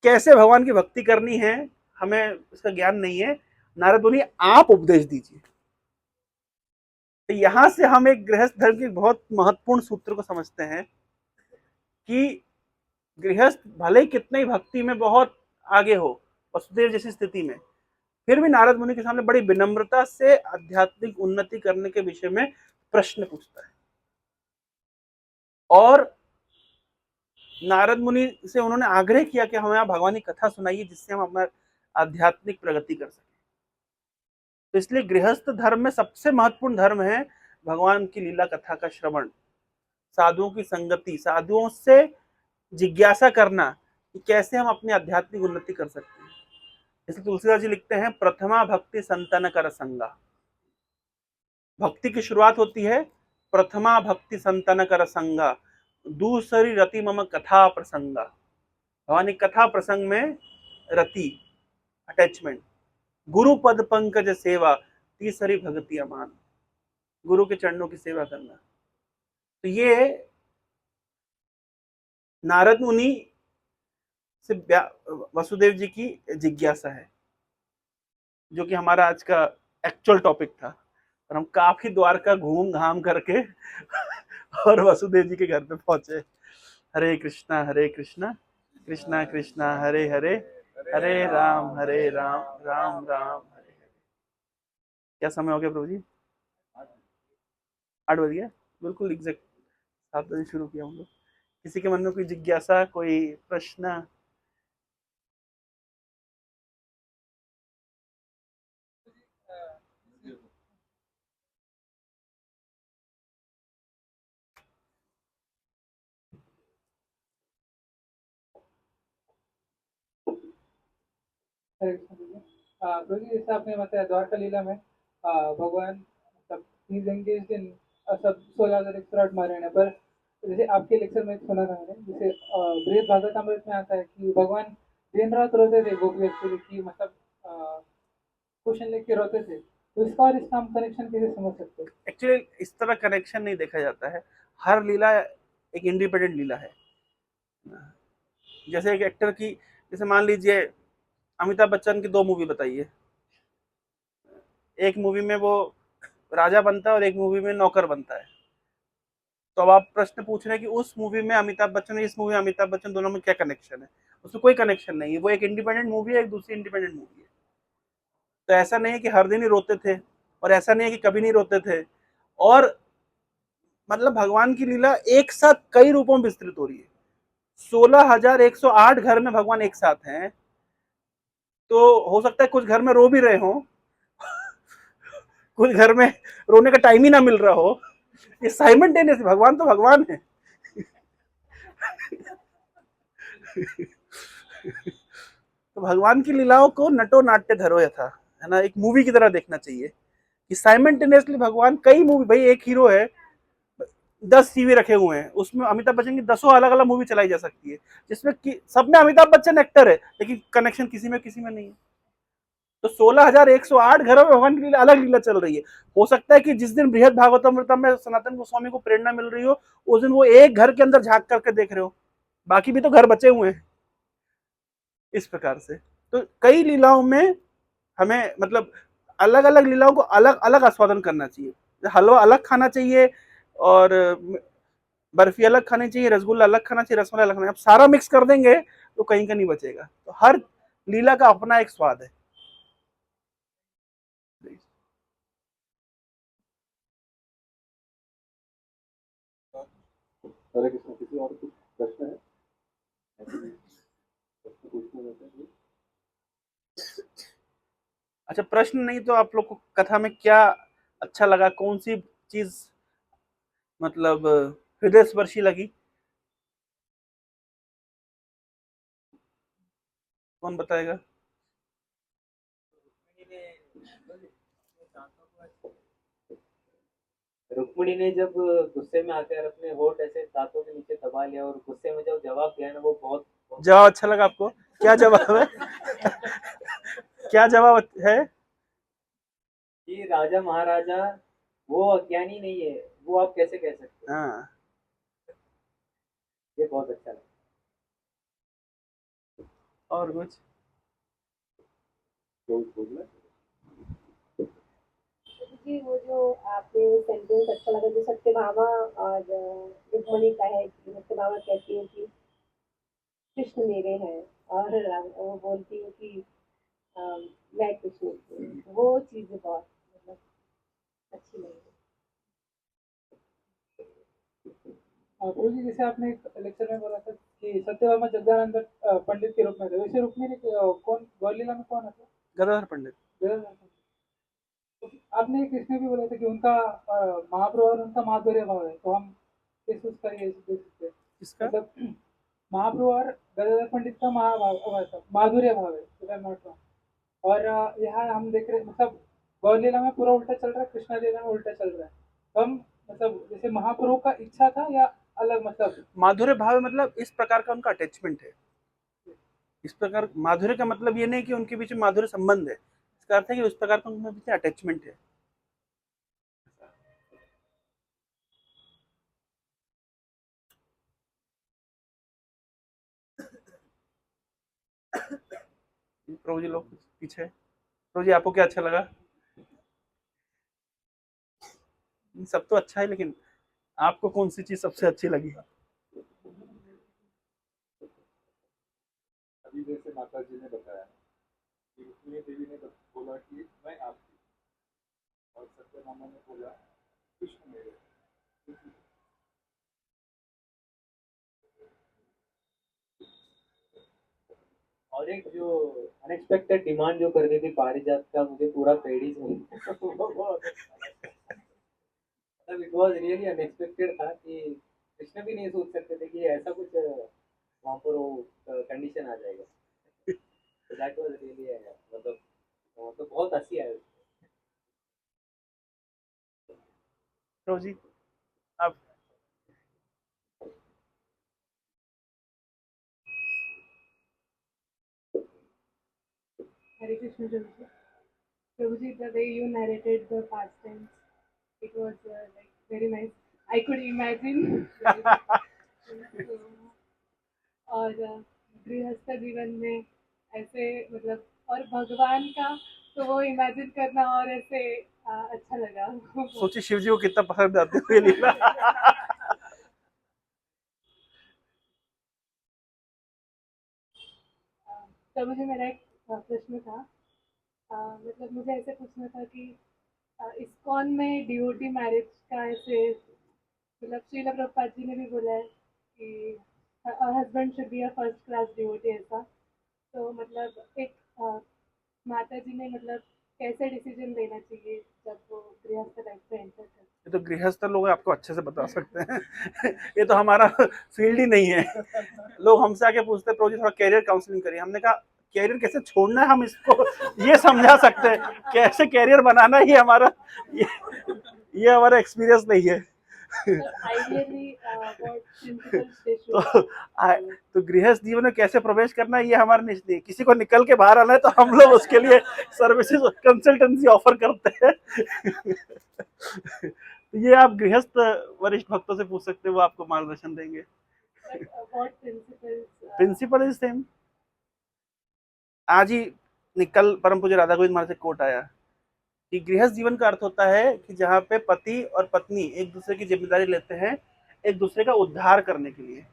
कैसे भगवान की भक्ति करनी है हमें इसका ज्ञान नहीं है, नारद मुनि आप उपदेश दीजिए। तो यहां से हम एक गृहस्थ धर्म के बहुत महत्वपूर्ण सूत्र को समझते हैं कि गृहस्थ भले ही कितने ही भक्ति में बहुत आगे हो, वसुदेव जैसी स्थिति में, फिर भी नारद मुनि के सामने बड़ी विनम्रता से आध्यात्मिक उन्नति करने के विषय में प्रश्न पूछता है। और नारद मुनि से उन्होंने आग्रह किया कि हमें आप भगवान की कथा सुनाइए जिससे हम अपना आध्यात्मिक प्रगति कर सकें। तो इसलिए गृहस्थ धर्म में सबसे महत्वपूर्ण धर्म है भगवान की लीला कथा का श्रवण, साधुओं की संगति, साधुओं से जिज्ञासा करना कि कैसे हम अपनी आध्यात्मिक उन्नति कर सकते हैं। इसलिए तुलसीदास जी लिखते हैं, प्रथमा भक्ति संतन कर संगा। भक्ति की शुरुआत होती है प्रथमा भक्ति संतन कर संगा, दूसरी रति मम कथा प्रसंगा। भगवान की कथा प्रसंग में रति, अटैचमेंट, गुरु पद पंकज सेवा, तीसरी भक्ति अमान, गुरु के चरणों की सेवा करना। तो ये नारद मुनि से वसुदेव जी की जिज्ञासा है, जो कि हमारा आज का एक्चुअल टॉपिक था। और हम काफी द्वारका घूम घाम करके और वसुदेव जी के घर पे पहुंचे। हरे कृष्णा कृष्णा कृष्णा हरे हरे, हरे राम राम राम हरे हरे। क्या समय हो गया प्रभु जी? 8 बज गया, बिल्कुल एग्जैक्ट 7 बजे शुरू किया हम लोग। किसी के मन में कोई जिज्ञासा, कोई प्रश्न? प्रभु जी, जैसे आपने बताया द्वारका लीला में भगवान सब ही एंगेज्ड इन सब 16,108 मारण है। पर जैसे आपके लेक्चर में सुना था मैंने, जैसे बृहद भागवतामृत में आता है कि भगवान दिन रात रोते थे गोपी एक्चुअली, की मतलब क्वेश्चन लेके रोते थे। तो इसका और इसका हम कनेक्शन कैसे समझ सकते हैं? एक्चुअली इस तरह कनेक्शन नहीं देखा जाता है। हर लीला एक इंडिपेंडेंट लीला है। जैसे एक एक्टर की, जैसे मान लीजिए अमिताभ बच्चन की 2 मूवी बताइए। एक मूवी में वो राजा बनता है और एक मूवी में नौकर बनता है। तो अब आप प्रश्न पूछ रहे हैं कि उस मूवी में अमिताभ बच्चन, इस मूवी में अमिताभ बच्चन, दोनों में क्या कनेक्शन है? उसमें कोई कनेक्शन नहीं है। वो एक इंडिपेंडेंट मूवी है, एक दूसरी इंडिपेंडेंट मूवी है। तो ऐसा नहीं है कि हर दिन ही रोते थे, और ऐसा नहीं है कि कभी नहीं रोते थे। और मतलब भगवान की लीला एक साथ कई रूपों में विस्तृत हो रही है। 16,108 घर में भगवान एक साथ हैं। तो हो सकता है कुछ घर में रो भी रहे हो, कुछ घर में रोने का टाइम ही ना मिल रहा हो। ये साइमल्टेनियस, भगवान तो भगवान है। तो भगवान की लीलाओं को नटो नाट्य धरो यथा, है ना, एक मूवी की तरह देखना चाहिए कि साइमल्टेनियसली भगवान कई मूवी, भाई एक हीरो है, 10 सीवी रखे हुए हैं, उसमें अमिताभ बच्चन की 10 अलग अलग मूवी चलाई जा सकती है, जिसमें सब में अमिताभ बच्चन एक्टर है, लेकिन कनेक्शन किसी में नहीं है। तो 16,108 घरों में भगवान की लीला, अलग लीला चल रही है। हो सकता है कि जिस दिन बृहद भागवतमृतम में सनातन गोस्वामी को प्रेरणा मिल रही हो, उस दिन वो एक घर के अंदर झांक करके देख रहे हो, बाकी भी तो घर बचे हुए हैं। इस प्रकार से तो कई लीलाओं में हमें मतलब अलग अलग लीलाओं को अलग अलग आस्वादन करना चाहिए। हलवा अलग खाना चाहिए, और बर्फी अलग खानी चाहिए, रसगुल्ला अलग खाना चाहिए, रसमलाई अलग खाना चाहिए। अब सारा मिक्स कर देंगे तो कहीं का नहीं बचेगा। तो हर लीला का अपना एक स्वाद है। हरे कृष्ण, किसी और कुछ प्रश्न है? प्रश्न पूछना चाहते हैं? अच्छा, प्रश्न नहीं तो आप लोग को कथा में क्या अच्छा लगा, कौन सी चीज मतलब हृदय स्पर्शी लगी? कौन बताएगा? रुक्मिणी ने जब गुस्से में आकर अपने होठ ऐसे दांतों के नीचे दबा लिया और गुस्से में जब जवाब दिया ना, वो बहुत जवाब अच्छा लगा आपको? क्या जवाब है? क्या जवाब है? कि राजा महाराजा वो अज्ञानी नहीं है, वो आप कैसे कह सकते हैं? हाँ, ये बहुत अच्छा लगा। और कुछ? कोई बोलना? जी, वो जो आपने सेंटेंस अच्छा लगा जो सत्यभामा और रुक्मिणी का है, कि सत्यभामा कहती है कि कृष्ण मेरे हैं और वो बोलती हूँ कि मैं कृष्ण की हूँ। वो चीज़ें बहुत मतलब अच्छी लगी। प्रभु जी जैसे आपने एक लेक्चर में बोला था कि सत्यभामा जगदानंद पंडित के रूप में थे, वैसे रुक्मिणी कौन गौर लीला में कौन आता? गदाधर पंडित। गदाधर पंडित। तो आपने एक इसमें भी बोला था कि उनका महाप्रभु और उनका माधुर्य भाव है, तो हम इस उसका ये देख सकते हैं किसका? मतलब महाप्रभु और गदाधर पंडित का माधुर्य भाव है, if I'm not wrong। और यहाँ हम देख रहे मतलब गौर लीला में पूरा उल्टा चल रहा है, कृष्णा लीला में उल्टा चल रहा है। तो हम मतलब जैसे महाप्रभु का इच्छा था या अलग मतलब माधुर्य भाव मतलब इस प्रकार का उनका अटैचमेंट है। इस प्रकार माधुर्य का मतलब ये नहीं कि उनके बीच में माधुर्य संबंध है, इसका अर्थ है कि उस प्रकार का उनके बीच अटैचमेंट है। प्रभु जी लोग पीछे। प्रभु जी आपको क्या अच्छा लगा? सब तो अच्छा है, लेकिन आपको कौन सी चीज सबसे अच्छी लगी? अभी जैसे माता जी ने बताया कि रुक्मिणी देवी ने बोला कि मैं आपकी, और सत्यभामा ने बोला कृष्ण मेरे। और एक जो अनएक्सपेक्टेड डिमांड जो कर दी थी पारिजात का, मुझे पूरा पेड़ ही चाहिए। मतलब इट वाज रियली अनएक्सपेक्टेड था कि कृष्ण भी नहीं सोच सकते थे कि ऐसा कुछ वहाँ पर वो कंडीशन आ जाएगा। तो दैट वाज रियली मतलब बहुत हंसी आई। प्रभु जी आप। Hare Krishna Prabhuji. Prabhuji, the way you narrated the past tense, it was like very nice. I could imagine. और गृहस्थ जीवन में ऐसे मतलब और भगवान का तो वो इमेजिन करना और ऐसे अच्छा लगा। सोचिए शिव जी को कितना पसंद आते हुए लीला। तो मुझे मेरा एक प्रश्न था। मतलब मुझे ऐसे पूछना था कि इस्कॉन में डिवोटी मैरिज का ऐसे मतलब श्रीला प्रभुपाद जी ने भी बोला है कि husband should be a first class devotee ऐसा। तो मतलब एक माता जी ने मतलब कैसे डिसीजन लेना चाहिए जब वो गृहस्थ लाइफ में एंटर करते हैं? ये तो गृहस्थ लोग आपको अच्छे से बता सकते हैं। ये तो हमारा फील्ड ही नहीं है। लोग हमसे आके पूछते हैं प्रभु जी थोड़ा कैरियर काउंसलिंग करिए। हमने कहा कैरियर कैसे छोड़ना है हम इसको ये समझा सकते हैं, कैसे कैरियर बनाना ही हमारा ये हमारा एक्सपीरियंस नहीं है। आइडियली व्हाट प्रिंसिपल्स दे तो शुड तो गृहस्थ जीवन में कैसे प्रवेश करना है ये हमारा निश्चित नहीं। किसी को निकल के बाहर आना है तो हम लोग उसके लिए सर्विसेज कंसल्टेंसी ऑफर करते हैं। तो ये आप गृहस्थ वरिष्ठ भक्तों से पूछ सकते हैं, वो आपको मार्गदर्शन देंगे। What principles principle is same. आज ही कल परम पूज्य राधा गोविंद महाराज से कोट आया कि गृहस्थ जीवन का अर्थ होता है कि जहाँ पे पति और पत्नी एक दूसरे की जिम्मेदारी लेते हैं एक दूसरे का उद्धार करने के लिए,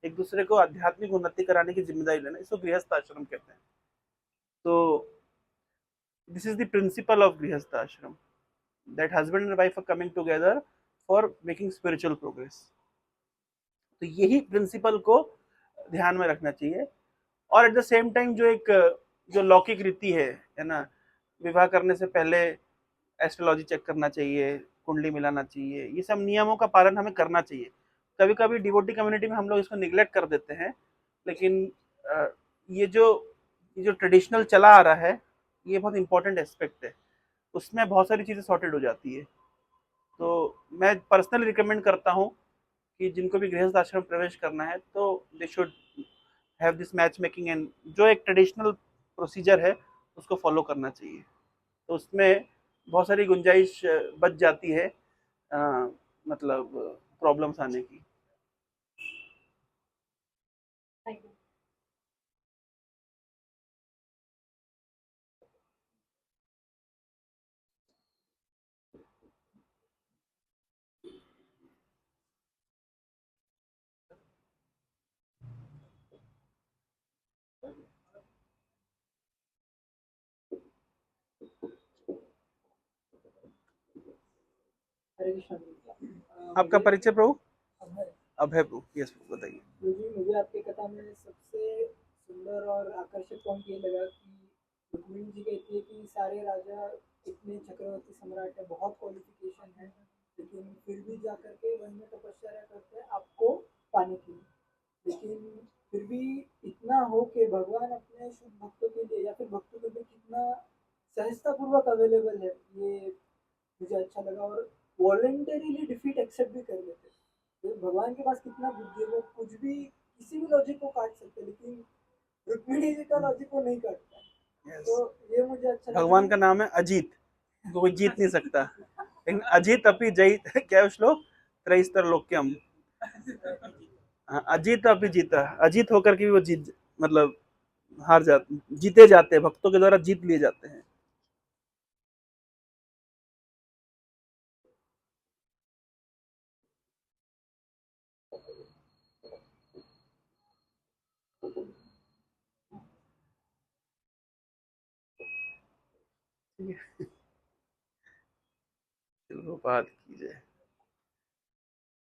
एक दूसरे को आध्यात्मिक उन्नति कराने की जिम्मेदारी लेना, इसको गृहस्थ आश्रम कहते हैं। तो this is the principle of grihastha ashram, that husband and wife are coming together for making spiritual progress. तो यही प्रिंसिपल को ध्यान में रखना चाहिए। और एट द सेम टाइम जो एक जो लौकिक रीति है ना, विवाह करने से पहले एस्ट्रोलॉजी चेक करना चाहिए, कुंडली मिलाना चाहिए, ये सब नियमों का पालन हमें करना चाहिए। कभी कभी डिवोटी कम्युनिटी में हम लोग इसको निग्लेक्ट कर देते हैं, लेकिन ये जो ट्रेडिशनल चला आ रहा है ये बहुत इंपॉर्टेंट एस्पेक्ट है, उसमें बहुत सारी चीज़ें सॉर्टेड हो जाती है। तो मैं पर्सनली रिकमेंड करता हूँ कि जिनको भी गृहस्थ आश्रम प्रवेश करना है तो they should have this match making and जो एक ट्रेडिशनल प्रोसीजर है उसको फॉलो करना चाहिए। तो उसमें बहुत सारी गुंजाइश बच जाती है मतलब प्रॉब्लम्स आने की। Thank you. राजेश शामिल आपका परिचय प्रभु? अभय प्रभु, यस प्रभु, बताइए। जी, मुझे आपकी कथा में सबसे सुंदर और आकर्षक पॉइंट ये लगा कि रुक्मिणी जी कहती है कि सारे राजा इतने चक्रवर्ती सम्राट है, बहुत क्वालिफिकेशन है, लेकिन फिर भी जा करके वन में तपस्या करते हैं आपको पाने के लिए। लेकिन फिर भी इतना हो कि भगवान अपने शुद्ध भक्तों के लिए या फिर भक्तों के लिए कितना सहजतापूर्वक अवेलेबल है, ये मुझे अच्छा लगा। और वॉलंटरीली डिफीट एक्सेप्ट भी कर लेते हैं। तो भगवान के पास कितना बुद्धि है, वो कुछ भी किसी भी लॉजिक को काट सकते हैं, लेकिन रुक्मिणी जी का लॉजिक को नहीं काटता है। Yes. तो ये मुझे अच्छा लगा। भगवान का नाम है अजीत, कोई जीत नहीं सकता। लेकिन अजीत अपि जयी, क्या है श्लोक? त्रयस्तर लोक्यम। हाँ, अजीत अपि जीता, अजीत होकर के भी वो जीत, मतलब हार जाते, जीते जाते हैं, भक्तों के द्वारा जीत लिए जाते हैं। चलो बात कीजिए।